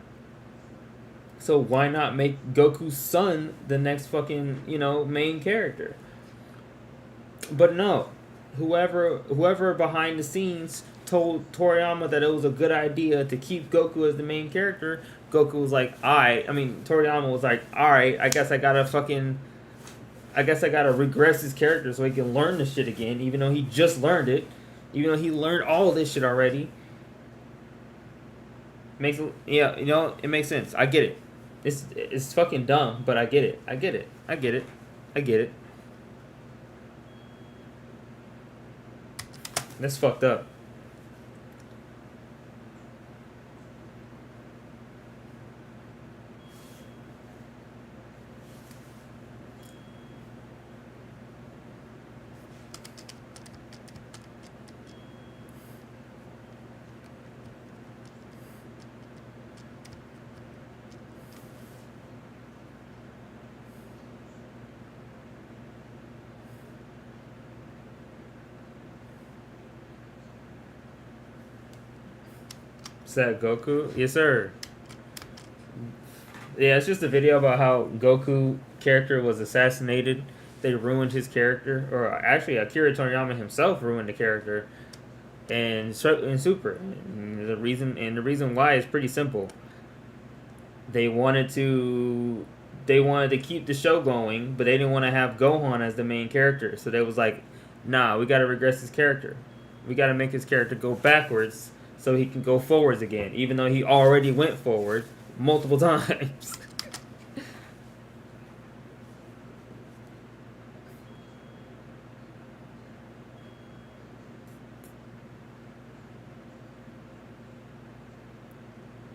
So why not make Goku's son the next fucking, main character? But no. Whoever behind the scenes told Toriyama that it was a good idea to keep Goku as the main character, Goku was like, Toriyama was like, alright, I guess I gotta regress his character so he can learn this shit again, even though he just learned it. Even though he learned all this shit already. It makes sense. I get it. It's fucking dumb, but I get it. I get it. That's fucked up. Is that Goku? Yes, sir. Yeah, it's just a video about how Goku character was assassinated. They ruined his character, or actually, Akira Toriyama himself ruined the character, and in Super. And the reason why is pretty simple. They wanted to keep the show going, but they didn't want to have Gohan as the main character. So they was like, nah, we got to regress his character. We got to make his character go backwards so he can go forwards again, even though he already went forward multiple times.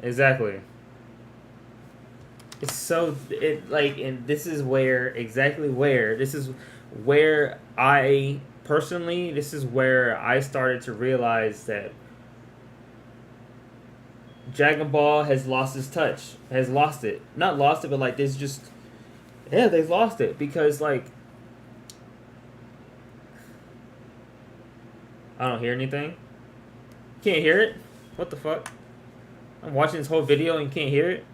Exactly. And this is where I personally, this is where I started to realize that Dragon Ball has lost its touch. Has lost it. Not lost it, but like there's just, yeah, they've lost it because like I don't hear anything. Can't hear it? What the fuck? I'm watching this whole video and you can't hear it?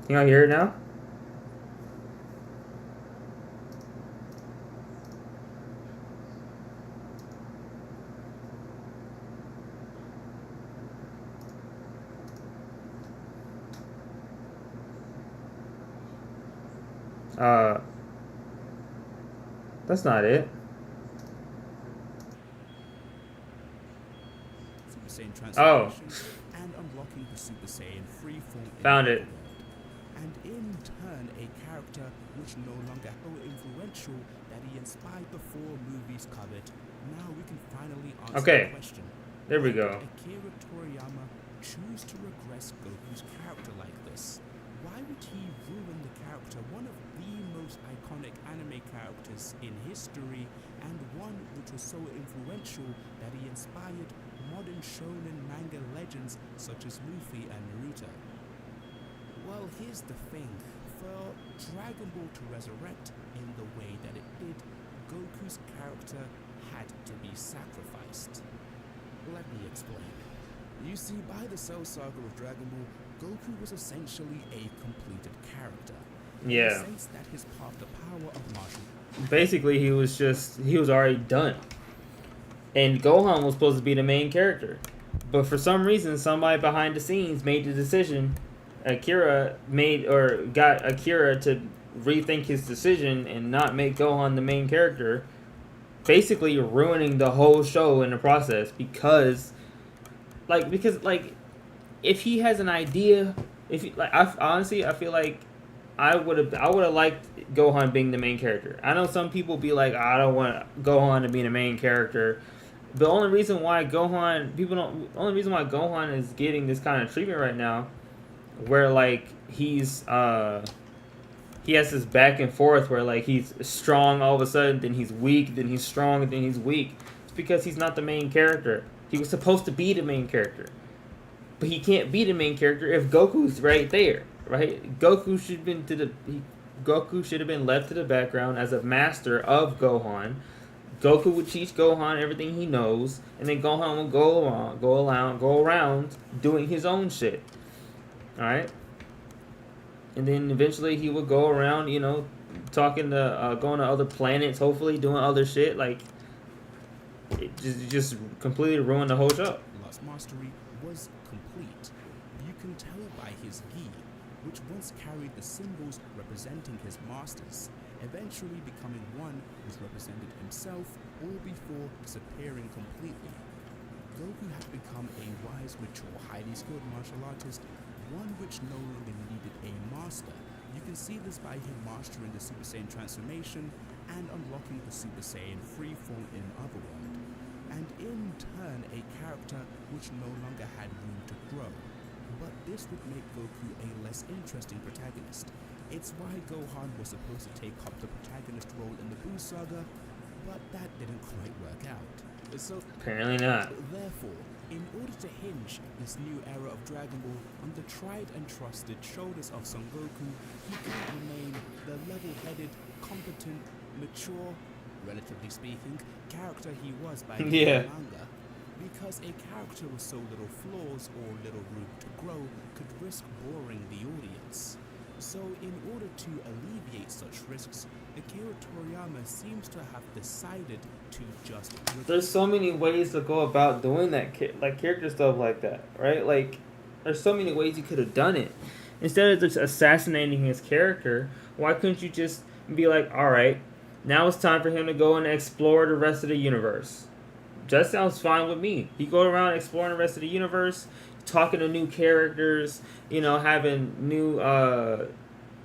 Can y'all hear it now? That's not it. Super Saiyan Oh. And unlocking the Super Saiyan freeform. Found it. And in turn, a character which no longer so influential that he inspired the 4 movies covered. Now we can finally answer the question. There we go. Why did Akira Toriyama choose to regress Goku's character like this? Why would he ruin the character, one of the most iconic anime characters in history, and one which was so influential that he inspired modern shonen manga legends such as Luffy and Naruto? Well, here's the thing. For Dragon Ball to resurrect in the way that it did, Goku's character had to be sacrificed. Let me explain. You see, by the Cell Saga of Dragon Ball, Goku was essentially a completed character. Yeah. In the sense that his path to power of martial. Basically, he was already done. And Gohan was supposed to be the main character. But for some reason, somebody behind the scenes made the decision Akira made or got Akira to rethink his decision and not make Gohan the main character, basically ruining the whole show in the process because if he has an idea, if he, like I honestly I feel like I would have liked Gohan being the main character. I know some people be like, I don't want Gohan to be the main character. The only reason why Gohan is getting this kind of treatment right now, where like he has this back and forth where like he's strong all of a sudden, then he's weak, then he's strong, then he's weak. It's because he's not the main character. He was supposed to be the main character, but he can't be the main character if Goku's right there, right? Goku should have been left to the background as a master of Gohan. Goku would teach Gohan everything he knows, and then Gohan would go around doing his own shit. All right. And then eventually he would go around, talking to, going to other planets, hopefully doing other shit. Like, it just completely ruined the whole show. Lost mastery was complete. You can tell by his gi, which once carried the symbols representing his masters, eventually becoming one which represented himself, all before disappearing completely. Goku had become a wise, mature, highly skilled martial artist, one which no longer needed a master. You can see this by him mastering the Super Saiyan transformation and unlocking the Super Saiyan free form in Otherworld, and in turn a character which no longer had room to grow. But this would make Goku a less interesting protagonist. It's why Gohan was supposed to take up the protagonist role in the Buu saga, but that didn't quite work out. So apparently not. Therefore, in order to hinge this new era of Dragon Ball on the tried and trusted shoulders of Son Goku, he couldn't remain the level-headed, competent, mature, relatively speaking, character he was by the manga. Because a character with so little flaws or little room to grow could risk boring the audience. So in order to alleviate such risks, Akira Toriyama seems to have decided to just... There's so many ways to go about doing that, like character stuff like that, right? Like, there's so many ways you could have done it. Instead of just assassinating his character, why couldn't you just be like, alright, now it's time for him to go and explore the rest of the universe. That sounds fine with me. He go around exploring the rest of the universe, talking to new characters, having new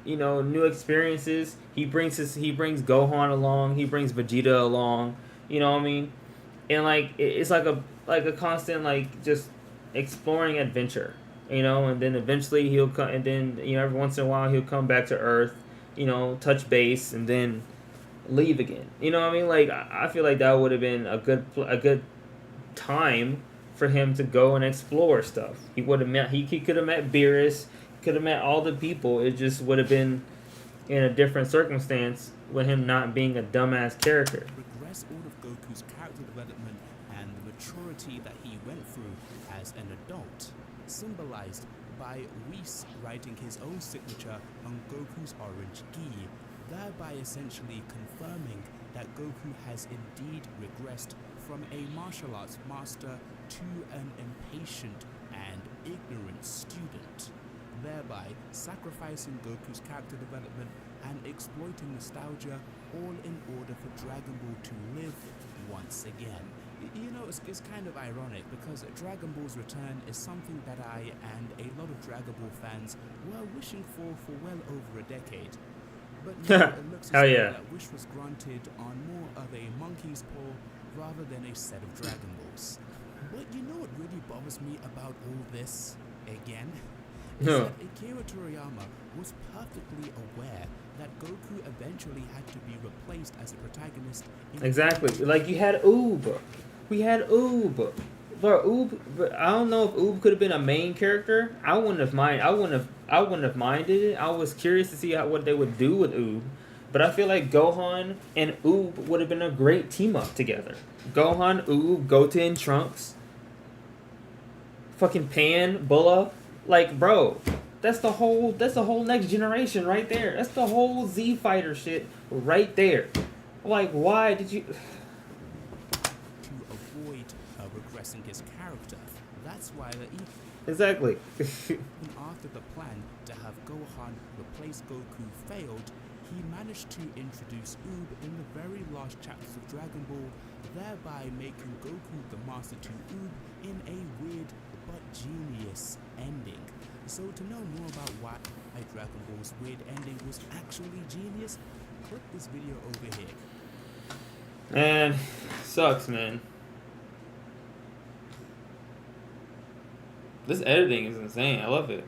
new experiences. He brings Gohan along, he brings Vegeta along, you know what I mean? And like it's like a constant like just exploring adventure, and then eventually he'll come, and then every once in a while he'll come back to Earth, touch base and then leave again. You know what I mean? Like I feel like that would have been a good time for him to go and explore stuff. He would have met he could have met Beerus, could have met all the people. It just would have been in a different circumstance with him not being a dumbass character. Regress all of Goku's character development and the maturity that he went through as an adult, symbolized by Whis writing his own signature on Goku's orange gi, thereby essentially confirming that Goku has indeed regressed from a martial arts master to an impatient and ignorant student, thereby sacrificing Goku's character development and exploiting nostalgia, all in order for Dragon Ball to live once again. It's kind of ironic because Dragon Ball's return is something that I and a lot of Dragon Ball fans were wishing for well over a decade. But now it looks as though that wish was granted on more of a monkey's paw rather than a set of Dragon Balls. But what really bothers me about all this, again, is that Akira Toriyama was perfectly aware that Goku eventually had to be replaced as a protagonist. Exactly. Like you had Oob. We had Oob. But Oob, I don't know if Oob could have been a main character. I wouldn't have minded it. I was curious to see what they would do with Oob. But I feel like Gohan and Oob would have been a great team up together. Gohan, Oob, Goten, Trunks, fucking Pan, Bulla. Like, bro, that's the whole next generation right there. That's the whole Z Fighter shit right there. Like, why did you... To avoid regressing his character. That's why Exactly. After the plan to have Gohan replace Goku failed, he managed to introduce Oob in the very last chapters of Dragon Ball, thereby making Goku the master to Oob in a weird but genius ending. So to know more about why Dragon Ball's weird ending was actually genius, click this video over here. Man, sucks, man. This editing is insane. I love it.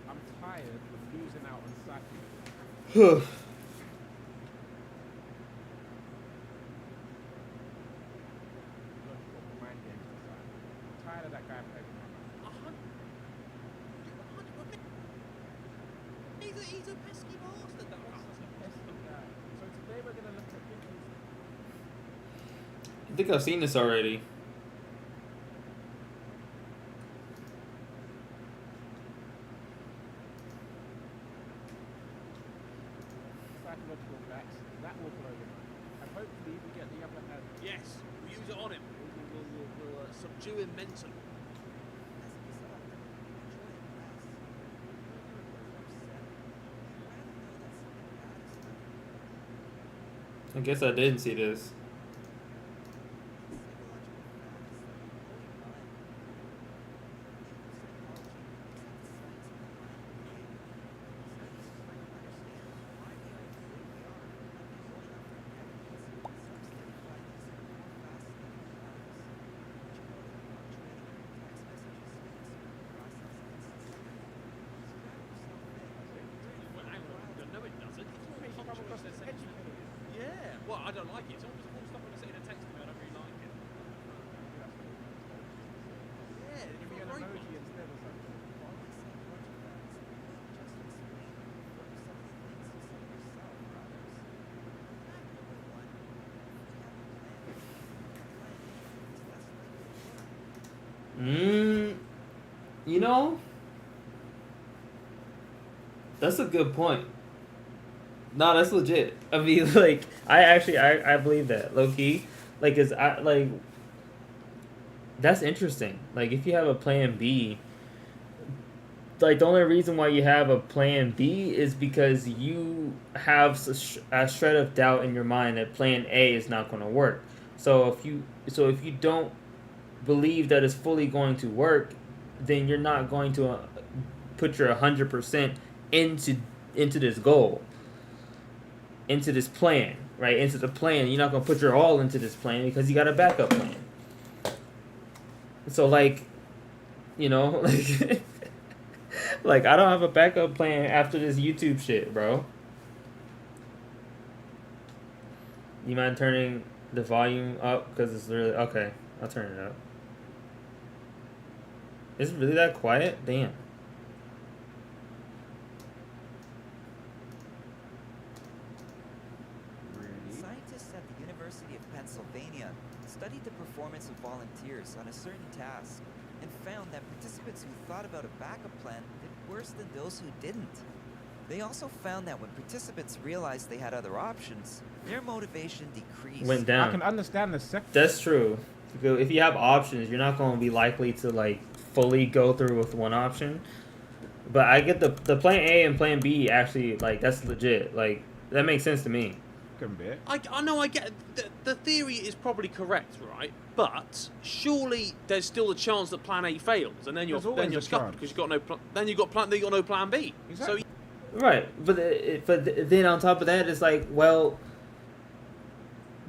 I'm tired of losing out on Saki. I'm tired of that guy playing. He's a pesky bastard. That was such a pesky guy. So today we're gonna look at Pinky's. I think I've seen this already. Psychological facts. That will blow your mind. And hopefully we get the upper hand. Yes, we use it on him. We'll subdue him mentally. I guess I didn't see this. No, it doesn't. Yeah. Well, I don't like it. It's almost all stuff when I say in a text to me. I don't really like it. Yeah. Give me an emoji instead or something. You know, that's a good point. No, that's legit. I mean, like, I believe that, low key. Like, that's interesting. Like, if you have a plan B, like, the only reason why you have a plan B is because you have a shred of doubt in your mind that plan A is not going to work. So if you don't believe that it's fully going to work, then you're not going to put your 100% into this goal, into this plan, right? Into the plan. You're not gonna put your all into this plan because you got a backup plan. So like, you know, like, like I don't have a backup plan after this YouTube shit, bro. You mind turning the volume up because it's really okay? I'll turn it up. Is it really that quiet? Damn. Scientists at the University of Pennsylvania studied the performance of volunteers on a certain task and found that participants who thought about a backup plan did worse than those who didn't. They also found that when participants realized they had other options, their motivation decreased. Went I down. can understand the second. That's true. If you have options, you're not going to be likely to like fully go through with one option. But I get the plan A and plan B actually like that's legit. Like that makes sense to me. bit. I know, I get the theory is probably correct, right? But surely there's still a chance that Plan A fails, and then you're There's always a scuppered chance. because you've got no then you've got no Plan B. Exactly. So Right, but then on top of that, it's like, well,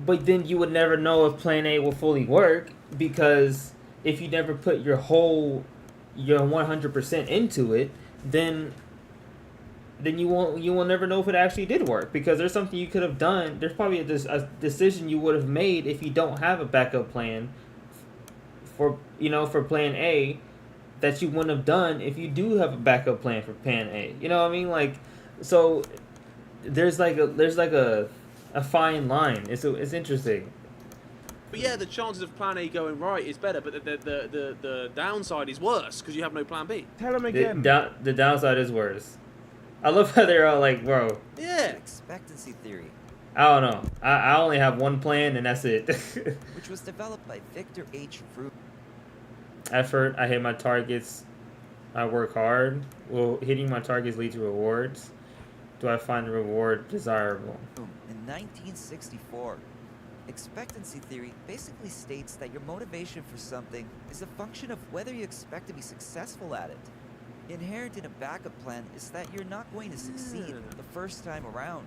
but then you would never know if Plan A will fully work because if you never put your 100% into it, then you will never know if it actually did work because there's something you could have done. There's probably a decision you would have made if you don't have a backup plan for Plan A that you wouldn't have done if you do have a backup plan for Plan A. You know what I mean? Like, so there's like a fine line. It's interesting. But yeah, the chances of Plan A going right is better, but the downside is worse because you have no Plan B. Tell him again. The downside is worse. I love how they're all like, bro. Yeah. Expectancy theory, I don't know. I only have one plan and that's it. which was developed by Victor H. Rubin. Effort. I hit my targets. I work hard. Will hitting my targets lead to rewards? Do I find the reward desirable? In 1964. Expectancy theory basically states that your motivation for something is a function of whether you expect to be successful at it. Inherent in a backup plan is that you're not going to succeed the first time around.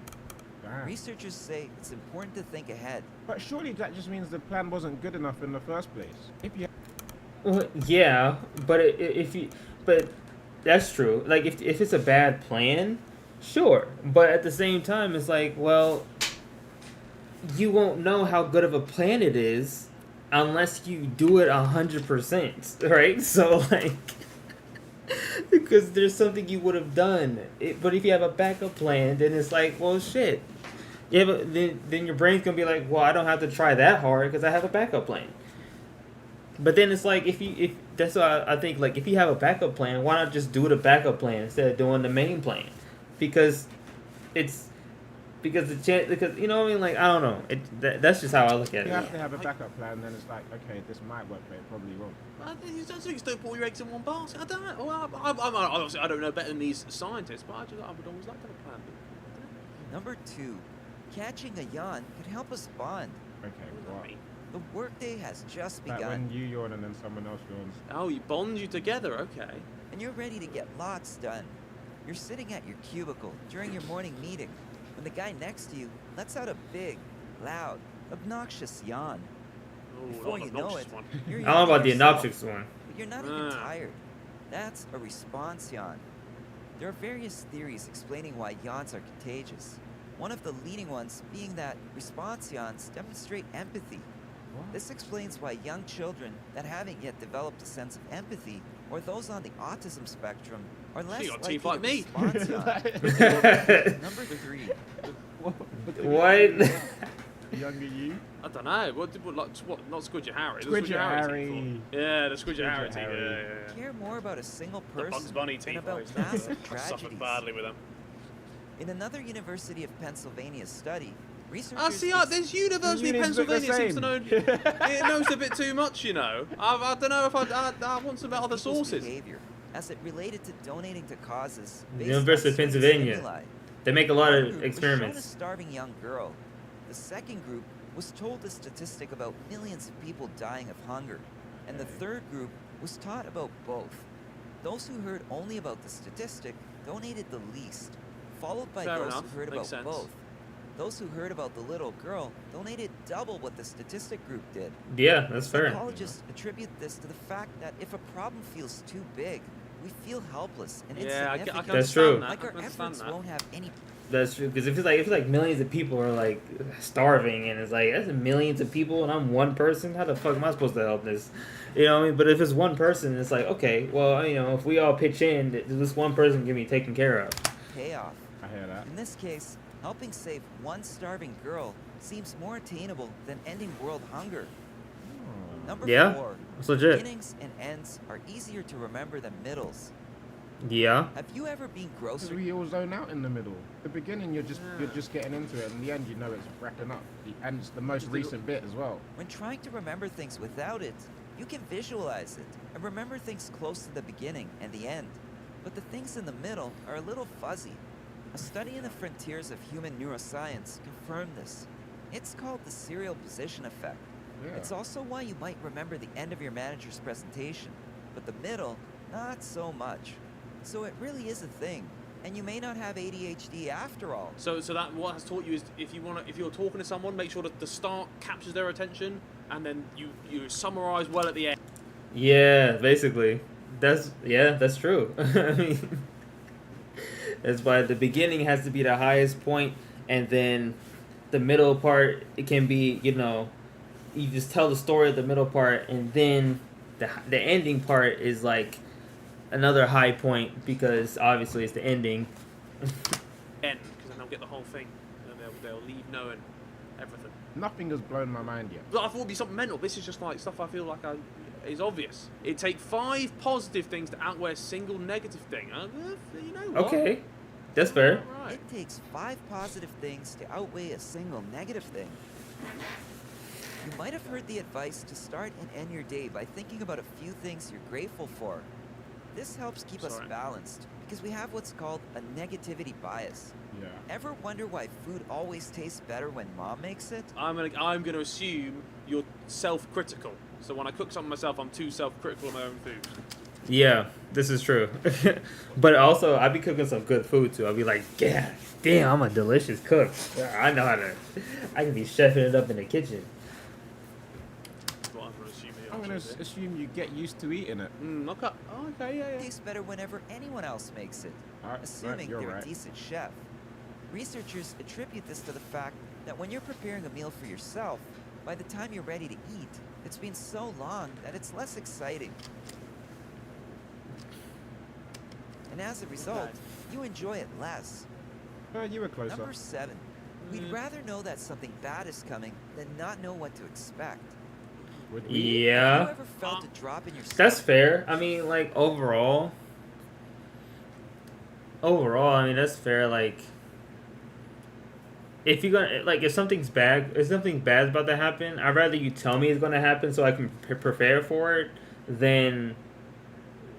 Damn. Researchers say it's important to think ahead. But surely that just means the plan wasn't good enough in the first place. If you Well, yeah, but but that's true. Like if it's a bad plan, sure. But at the same time, it's like, well, you won't know how good of a plan it is unless you do it 100%, right? So like, because there's something you would have done. But if you have a backup plan, then it's like, well, shit. Yeah, but then your brain's gonna be like, well, I don't have to try that hard because I have a backup plan. But then it's like if that's why I think like if you have a backup plan, why not just do the backup plan instead of doing the main plan? Because because you know what I mean, like I don't know. That's just how I look at you it. have to have a backup plan, then it's like, okay, this might work, but it probably won't. I think don't put all your eggs in one basket. I don't know. Well, obviously, I don't know better than these scientists, but I would always like to have a Plan B. Number 2. Catching a yawn could help us bond. Okay, what? The workday has just Like begun, when you yawn and then someone else yawns. Oh, you bond you together, okay. and you're ready to get lots done. You're sitting at your cubicle during your morning meeting when the guy next to you lets out a big, loud, obnoxious yawn. Oh, Before you know it, one. you're I don't know about the yawning yourself, obnoxious one. but you're not even Ah. tired. That's a response yawn. There are various theories explaining why yawns are contagious. One of the leading ones being that response yawns demonstrate empathy. What? This explains why young children that haven't yet developed a sense of empathy, or those on the autism spectrum, are less got likely teeth like to me. respond yawn. Number 3. What? Younger you? I don't know. What? Not Squidget Harry. The Squidget Harry. Harry. team. Yeah, the Squidget Squidget Harry team. Harry. Yeah. Care more about a single The Bugs person Bunny than team. about I massive suffered tragedies. badly with them. In another University of Pennsylvania study, researchers... This University of Unis look the Pennsylvania seems to same. know. It knows a bit too much, you know. I don't know if I want some other people's sources. behavior as it related to donating to causes based University on of certain Pennsylvania. stimuli. They make a lot One of group was shown a experiments. starving young girl. The second group was told the statistic about millions of people dying of hunger. And the third group was taught about both. Those who heard only about the statistic donated the least, followed by Fair those enough, who heard makes about sense. both. Those who heard about the little girl donated double what the statistic group did. Yeah, that's fair. Psychologists attribute this to the fact that if a problem feels too big, we feel helpless and Yeah, I insignificant. can That's true. understand that. Like I our can understand efforts that. won't have any. That's true. Because if it's like millions of people are like starving, and it's like that's millions of people, and I'm one person. How the fuck am I supposed to help this? You know what I mean? But if it's one person, it's like okay, well, you know, if we all pitch in, this one person can be taken care of. Payoff. I hear that. In this case, helping save one starving girl seems more attainable than ending world hunger. Number Yeah, 4. it's legit. Beginnings and ends are easier to remember than middles. Yeah. Have you ever been Because grocery? we all zone out in the middle. The beginning, you're just getting into it, and the end, you know it's wrapping up. And it's the most recent bit as well. When trying to remember things without it, you can visualize it and remember things close to the beginning and the end. But the things in the middle are a little fuzzy. A study in the frontiers of human neuroscience confirmed this. It's called the serial position effect. Yeah. It's also why you might remember the end of your manager's presentation, but the middle, not so much. So it really is a thing, and you may not have ADHD after all. So that what has taught you is if you're talking to someone, make sure that the start captures their attention, and then you summarize well at the end. Yeah, basically. That's true. I mean, that's why the beginning has to be the highest point, and then the middle part, it can be, you know, you just tell the story of the middle part, and then the ending part is like another high point because obviously it's the ending. End, because then they'll get the whole thing, and they'll leave knowing everything. Nothing has blown my mind yet. But I thought it'd be something mental. This is just like stuff I feel like is obvious. It'd take 5 positive things to outweigh a single negative thing. You know what? Okay, that's fair. Right. It takes 5 positive things to outweigh a single negative thing. You might have heard the advice to start and end your day by thinking about a few things you're grateful for. This helps keep us Sorry. balanced because we have what's called a negativity bias. Yeah. Ever wonder why food always tastes better when mom makes it? I'm gonna assume you're self-critical. So when I cook something myself, I'm too self-critical of my own food. Yeah, this is true. But also, I be cooking some good food too. I'll be like, yeah, damn, I'm a delicious cook. I know how to. I can be chefing it up in the kitchen. That's what I'm gonna assume. I'm going to assume you get used to eating it. Okay. Oh, okay. Yeah. It tastes better whenever anyone else makes it, assuming you're they're right. a decent chef. Researchers attribute this to the fact that when you're preparing a meal for yourself, by the time you're ready to eat, it's been so long that it's less exciting. And as a result, you enjoy it less. You were closer. Number 7. We'd rather know that something bad is coming than not know what to expect. Would we? Have you Yeah, ever felt a drop in your that's stomach? fair. I mean, like overall, I mean that's fair. Like, if you're gonna if something bad's about to happen, I'd rather you tell me it's gonna happen so I can prepare for it than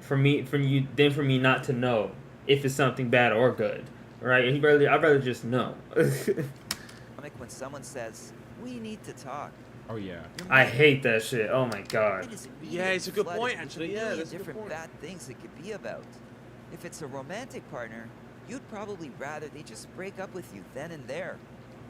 for me not to know if it's something bad or good, right? I'd rather just know. When someone says, "We need to talk," Oh, yeah. your I mind- hate that shit. Oh my god. mind is Yeah, it's a good flooded point, with actually. a Yeah, million that's a good different point. bad things it could be about. If it's a romantic partner, you'd probably rather they just break up with you then and there.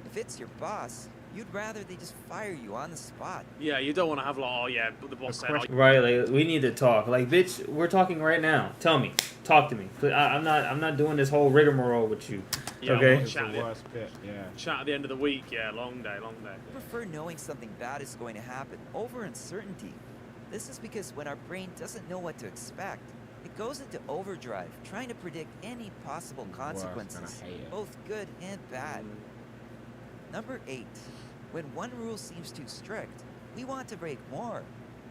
If it's your boss, you'd rather they just fire you on the spot. Yeah, you don't want to have like, oh yeah, but the boss said, oh, Right, like we need to talk. Like, bitch, we're talking right now. Tell me, talk to me. I'm not doing this whole rigmarole with you. yeah, Okay. It's Chat, the worst bit, yeah. chat at the end of the week. Yeah, long day. I prefer knowing something bad is going to happen over uncertainty. This is because when our brain doesn't know what to expect, it goes into overdrive, trying to predict any possible consequences, hate it. both good and bad. Number 8. When one rule seems too strict, we want to break more.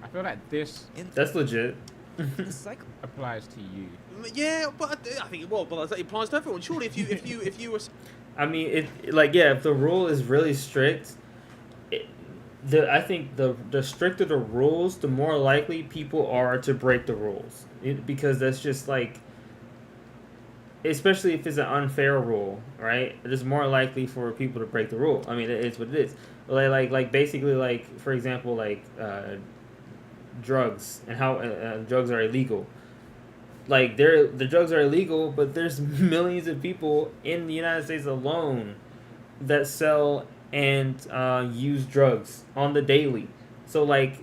I feel like this In That's legit. the cycle applies to you. Yeah, but I think it applies to everyone. Surely, if you were, I mean, if the rule is really strict, I think the stricter the rules, the more likely people are to break the rules. Because that's just like, especially if it's an unfair rule, right? It is more likely for people to break the rule. I mean, it is what it is. Like basically, like for example, like drugs and how drugs are illegal. Like the drugs are illegal, but there's millions of people in the United States alone that sell and use drugs on the daily. So like,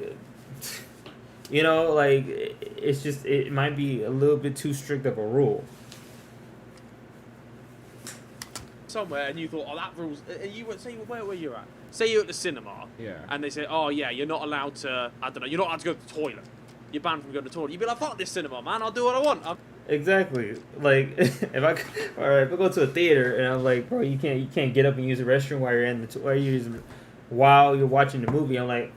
you know, like it's just it might be a little bit too strict of a rule. somewhere and you thought, oh, that rules. You would say where were you at? Say you're at the cinema, Yeah. and they say, oh yeah, you're not allowed to. I don't know. You're not allowed to go to the toilet. You're banned from going to the toilet. You'd be like, fuck this cinema, man. I'll do what I want. Exactly. Like if I go to a theater and I'm like, bro, you can't get up and use the restroom while you're in while you're watching the movie. I'm like,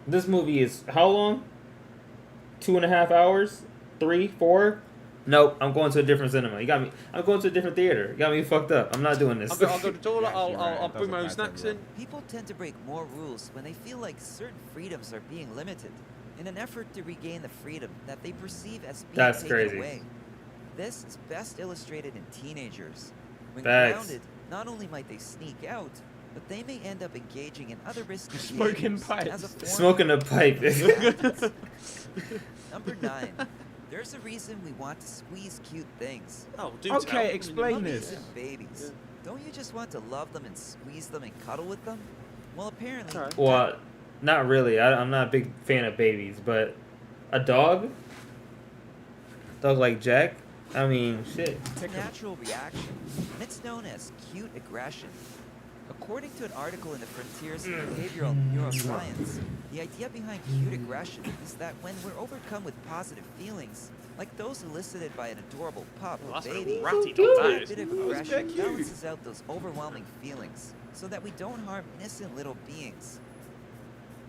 this movie is how long? 2.5 hours? 3, 4? Nope, I'm going to a different cinema. You got me. I'm going to a different theater. You got me fucked up. I'm not doing this. I'll go to the toilet. Actually, right, I'll it bring my own doesn't matter, snacks bro. in. People tend to break more rules when they feel like certain freedoms are being limited in an effort to regain the freedom that they perceive as being That's taken crazy. away. This is best illustrated in teenagers. When Facts. grounded, not only might they sneak out, but they may end up engaging in other risky Smoking behaviors pipes. as a form Smoking a pipe. of Number 9. There's a reason we want to squeeze cute things. Oh, do Okay, tell. explain Puppies this. and babies. Yeah. Don't you just want to love them and squeeze them and cuddle with them? Well, apparently. Alright. Well, not really. I'm not a big fan of babies, but a dog like Jack. I mean, shit. It's a natural reaction, and it's known as cute aggression. According to an article in the Frontiers of Behavioral Neuroscience, the idea behind cute aggression is that when we're overcome with positive feelings, like those elicited by an adorable pup Well, or that's a baby, ratty a dog, that little is. bit of That was aggression quite cute. balances out those overwhelming feelings, so that we don't harm innocent little beings.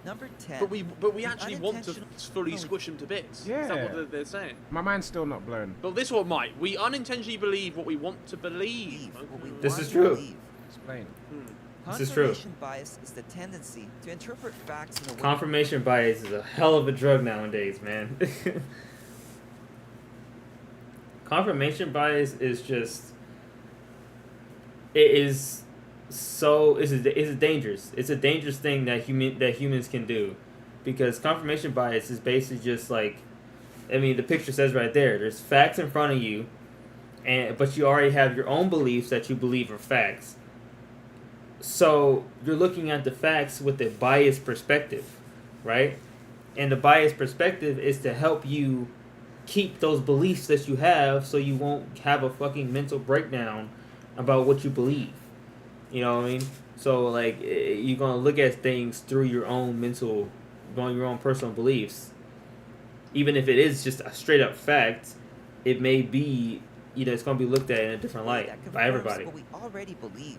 Number 10. But we actually want to unintentional- fully no, squish them to bits. Is that Yeah. what they're saying? My mind's still not blown. But this one might. We unintentionally believe what we want to believe. believe what we This want is to true. believe. Explain. This is true. Confirmation bias is the tendency to interpret facts in a way. Confirmation bias is a hell of a drug nowadays, man. Confirmation bias is just. It is so. It's dangerous. It's a dangerous thing that humans can do, because confirmation bias is basically just like, I mean, the picture says right there. There's facts in front of you, but you already have your own beliefs that you believe are facts. So you're looking at the facts with a biased perspective, right? And the biased perspective is to help you keep those beliefs that you have, so you won't have a fucking mental breakdown about what you believe. You know what I mean? So like, you're gonna look at things through your own your own personal beliefs. Even if it is just a straight up fact, it may be, it's gonna be looked at in a different light that by confirms everybody. what we already believe.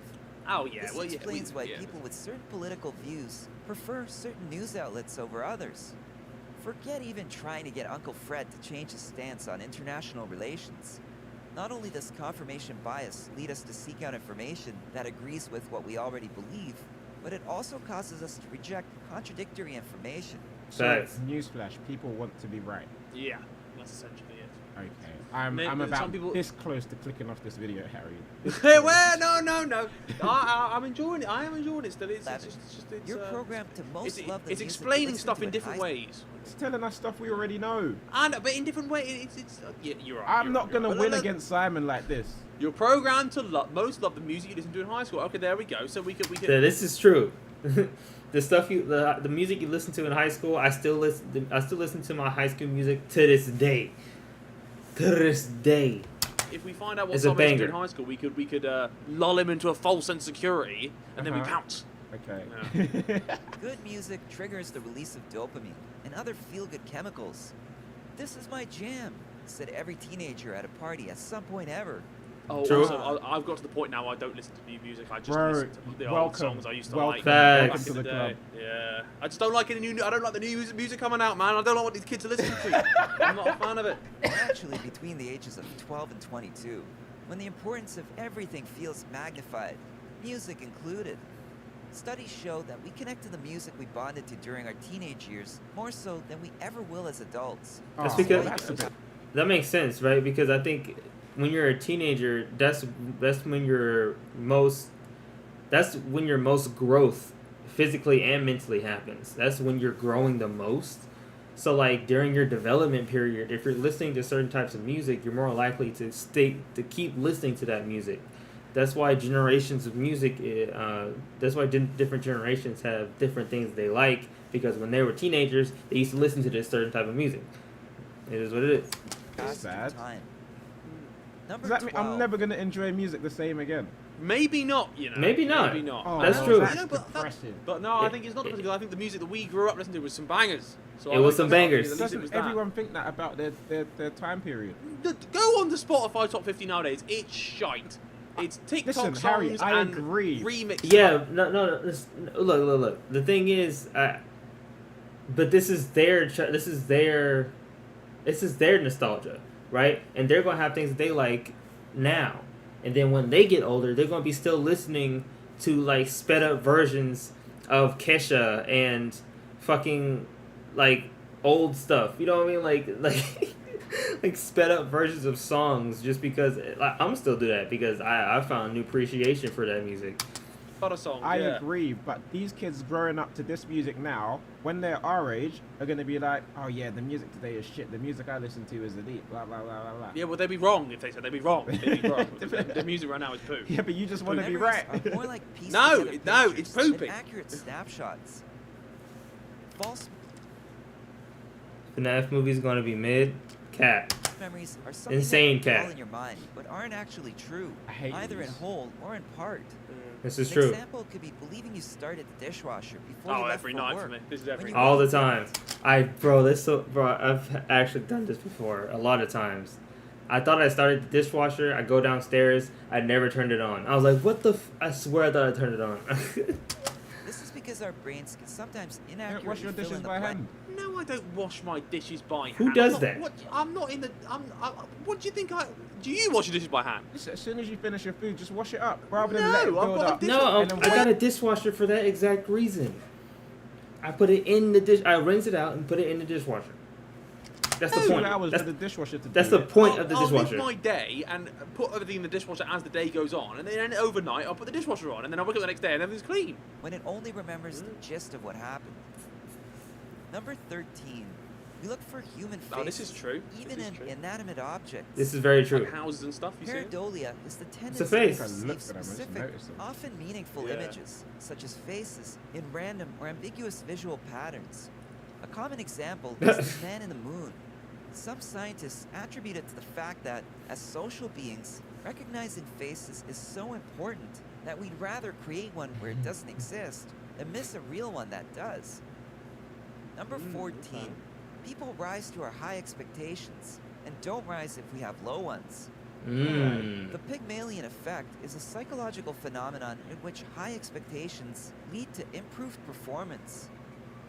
Oh yeah. This Well, yeah. explains why yeah. people with certain political views prefer certain news outlets over others. Forget even trying to get Uncle Fred to change his stance on international relations. Not only does confirmation bias lead us to seek out information that agrees with what we already believe, but it also causes us to reject contradictory information. So, Facts. newsflash: people want to be right. Yeah. That's essentially it. Okay. I'm Maybe some about people- this close to clicking off this video, Harry. Hey, well, no. I'm enjoying it. I am enjoying it still. It's You're programmed to most it's, love the it's music explaining listened stuff to in in different high ways. It's telling us stuff we already know. But in different ways. Yeah, you're right. I'm you're not right, gonna you're right. win But look, against Simon like this. You're programmed to most love the music you listen to in high school. Okay, there we go. So we can. This is true. The stuff the music you listen to in high school, I still listen to my high school music to this day. To this day. If we find out what It's a Tom is doing in banger. high school, we could lull him into a false sense of security, and then we Uh-huh. pounce. Okay. Good music triggers the release of dopamine and other feel-good chemicals. This is my jam, said every teenager at a party at some point ever. Oh, True. also, I've got to the point now I don't listen to new music. I just Bro, listen to the old welcome. songs I used to Welcome. like Facts. back in the Welcome to the day. Yeah, I just don't like any new. I don't like the new music coming out, man. I don't like what these kids are listening to. I'm not a fan of it. Actually, between the ages of 12 and 22, when the importance of everything feels magnified, music included. Studies show that we connect to the music we bonded to during our teenage years more so than we ever will as adults. That's Oh, because- that's a bit. That makes sense, right? Because I think when you're a teenager, that's when your most growth physically and mentally happens. That's when you're growing the most. So like during your development period, if you're listening to certain types of music, you're more likely to keep listening to that music. That's why generations of music. That's why different generations have different things they like, because when they were teenagers, they used to listen to this certain type of music. It is what it is. Passed through sad. time. Number Does that mean 12. I'm never gonna enjoy music the same again? Maybe not. You know. Maybe not. Maybe not. Oh, That's no, true. That's You know, but depressing. But no, I think it's not because I think the music that we grew up listening to was some bangers. So It I was think some that's- bangers. at least it Doesn't was that. everyone think that about their time period? Go on the Spotify top 50 nowadays. It's shite. It's TikTok Listen, Harry, songs I and agree. remixes. Yeah, no. Look. The thing is, but this is their nostalgia. right? And they're gonna have things that they like now, and then when they get older, they're gonna be still listening to like sped up versions of Kesha and fucking like old stuff. You know what I mean? Like like sped up versions of songs just because like, I'm still do that because I found new appreciation for that music. A lot of songs. I yeah. agree, but these kids growing up to this music now, when they're our age, are going to be like, oh yeah, the music today is shit. The music I listen to is elite, blah, blah, blah, blah, blah. Yeah, well, they'd be wrong if they said they'd be wrong. They'd be wrong. The music right now is poo. Yeah, but you just want to be Memories right. are more like pieced No, together no, pictures it's poopy. and accurate snapshots. False FNAF movie's gonna be mid. Cat. memories are something Insane that recall cat. in your mind, but aren't actually true, I hate either in these. whole or in part. This is An true. example could be believing you started the dishwasher before you Oh, left every for night work. for me. This is When every you night. All the went to time. Bro, I've actually done this before a lot of times. I thought I started the dishwasher. I go downstairs. I never turned it on. I was like, what the? I swear I thought I turned it on. This is because our brains can sometimes Don't inaccurately wash your fill dishes in the by blank. hand. No, I don't wash my dishes by hand. Who does I'm not, that? What, I'm not in the. What do you think I? Do you wash your dishes by hand? Listen, as soon as you finish your food, just wash it up, rather than No, let it I've build got a up. dish- No, and then I got wait. a dishwasher for that exact reason. I put it in the dish. I rinse it out and put it in the dishwasher. That's the 2 point. hours That's, for the dishwasher to that's do the it. point of the I'll live dishwasher. my day and put everything in the dishwasher as the day goes on, and then overnight I'll put the dishwasher on, and then I'll wake up the next day and everything's clean. When it only remembers the gist of what happened. Number 13. We look for human faces, Oh, this is true. even This is in true. inanimate objects. This is very true. Like houses and stuff. You see? Pareidolia is the tendency face. to I perceive looked at them, I just specific, noticed them. often meaningful Yeah. images, such as faces, in random or ambiguous visual patterns. A common example is the man in the moon. Some scientists attribute it to the fact that, as social beings, recognizing faces is so important that we'd rather create one where it doesn't exist than miss a real one that does. Number 14. okay. People rise to our high expectations and don't rise if we have low ones. Mm. The Pygmalion effect is a psychological phenomenon in which high expectations lead to improved performance.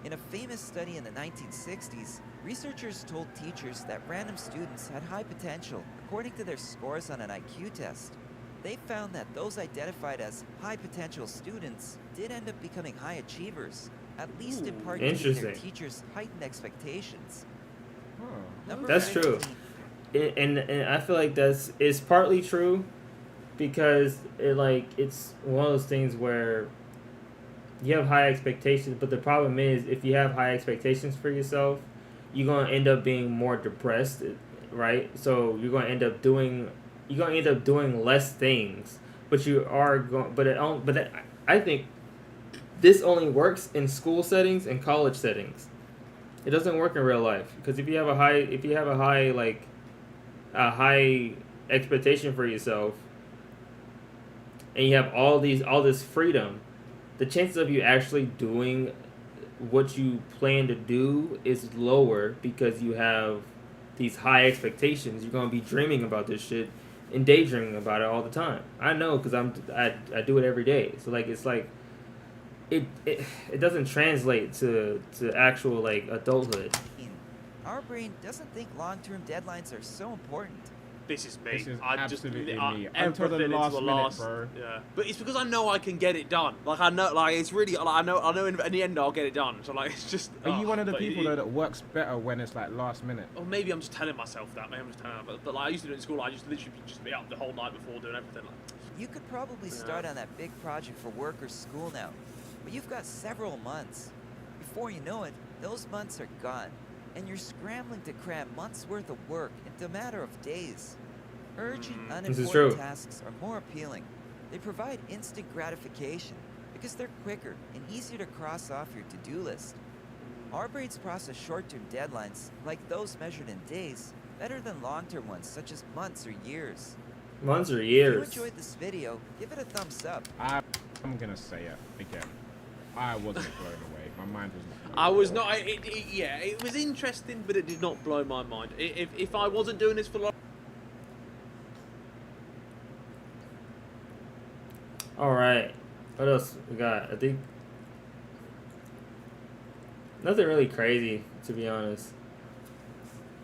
In a famous study in the 1960s, researchers told teachers that random students had high potential according to their scores on an IQ test. They found that those identified as high potential students did end up becoming high achievers, at least in part due to their Interesting. teachers' heightened expectations. Huh. Number That's true. 15. And I feel like it's partly true because it's one of those things where you have high expectations, but the problem is if you have high expectations for yourself, you're gonna end up being more depressed, right? So you're gonna end up doing less things, but you are going. I think this only works in school settings and college settings. It doesn't work in real life because if you have a high expectation for yourself, and you have all this freedom, the chances of you actually doing what you plan to do is lower because you have these high expectations. You're gonna be dreaming about this shit and daydreaming about it all the time. I know because I do it every day. So it doesn't translate to actual adulthood. Our brain doesn't think long-term deadlines are so important. This is me. This is I just absolutely I- me. Until the everything into last the minute, last, bro. Yeah, but it's because I know I can get it done. I know, it's really, I know in the end I'll get it done. So it's just. Are you one of the but people though that works better when it's last minute? Or maybe I'm just telling myself that. Maybe I'm just telling myself. But I used to do it in school. I used to literally just be up the whole night before doing everything. You could probably start on that big project for work or school now, but you've got several months. Before you know it, those months are gone, and you're scrambling to cram months' worth of work into a matter of days. Urgent, This is unimportant true. tasks are more appealing. They provide instant gratification because they're quicker and easier to cross off your to-do list. Our brains process short-term deadlines, like those measured in days, better than long-term ones such as months or years. Months or If years. you enjoyed this video, give it a thumbs up. I'm gonna say it again. I wasn't blown away. My mind was not blown I was away. not. It was interesting, but it did not blow my mind. If I wasn't doing this for long. All right. What else we got? I think nothing really crazy, to be honest.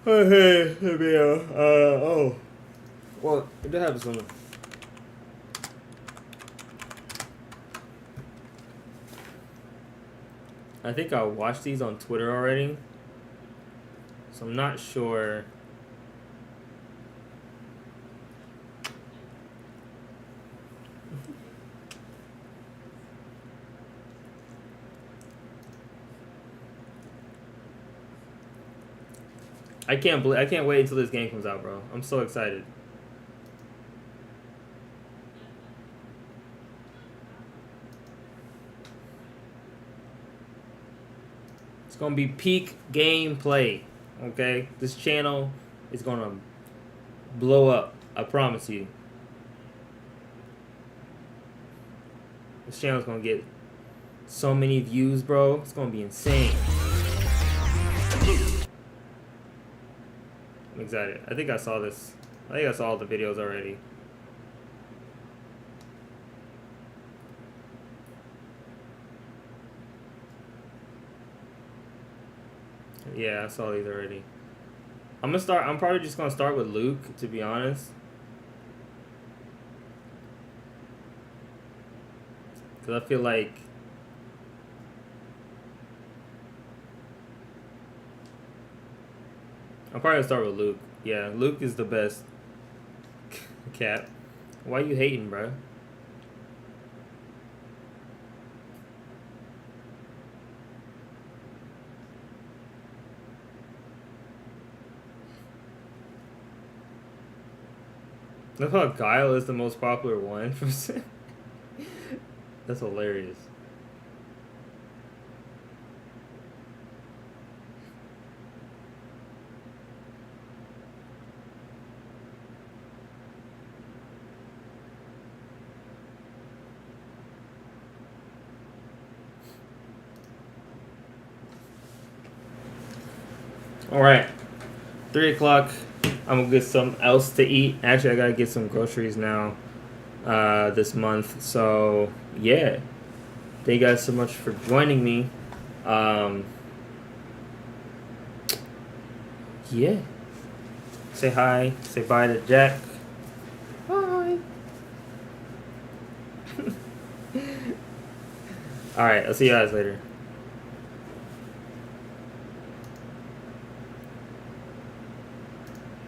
Okay, let me, oh. Well, it did have some. I think I watched these on Twitter already. So I'm not sure. I can't wait until this game comes out, bro. I'm so excited. It's gonna be peak gameplay. Okay? This channel is gonna blow up. I promise you. This channel's gonna get so many views, bro. It's gonna be insane. I'm excited. I think I saw this. I think I saw all the videos already. Yeah, I saw these already. I'm probably just gonna start with Luke, to be honest. Cause I feel like I'm probably gonna start with Luke. Yeah, Luke is the best. Cap. Why you hating, bro? Look how Guile is the most popular one. That's hilarious. All right, 3 o'clock. I'm gonna get something else to eat. Actually, I gotta get some groceries now this month. So yeah, thank you guys so much for joining me. Yeah, say hi, say bye to Jack. Bye. All right, I'll see you guys later.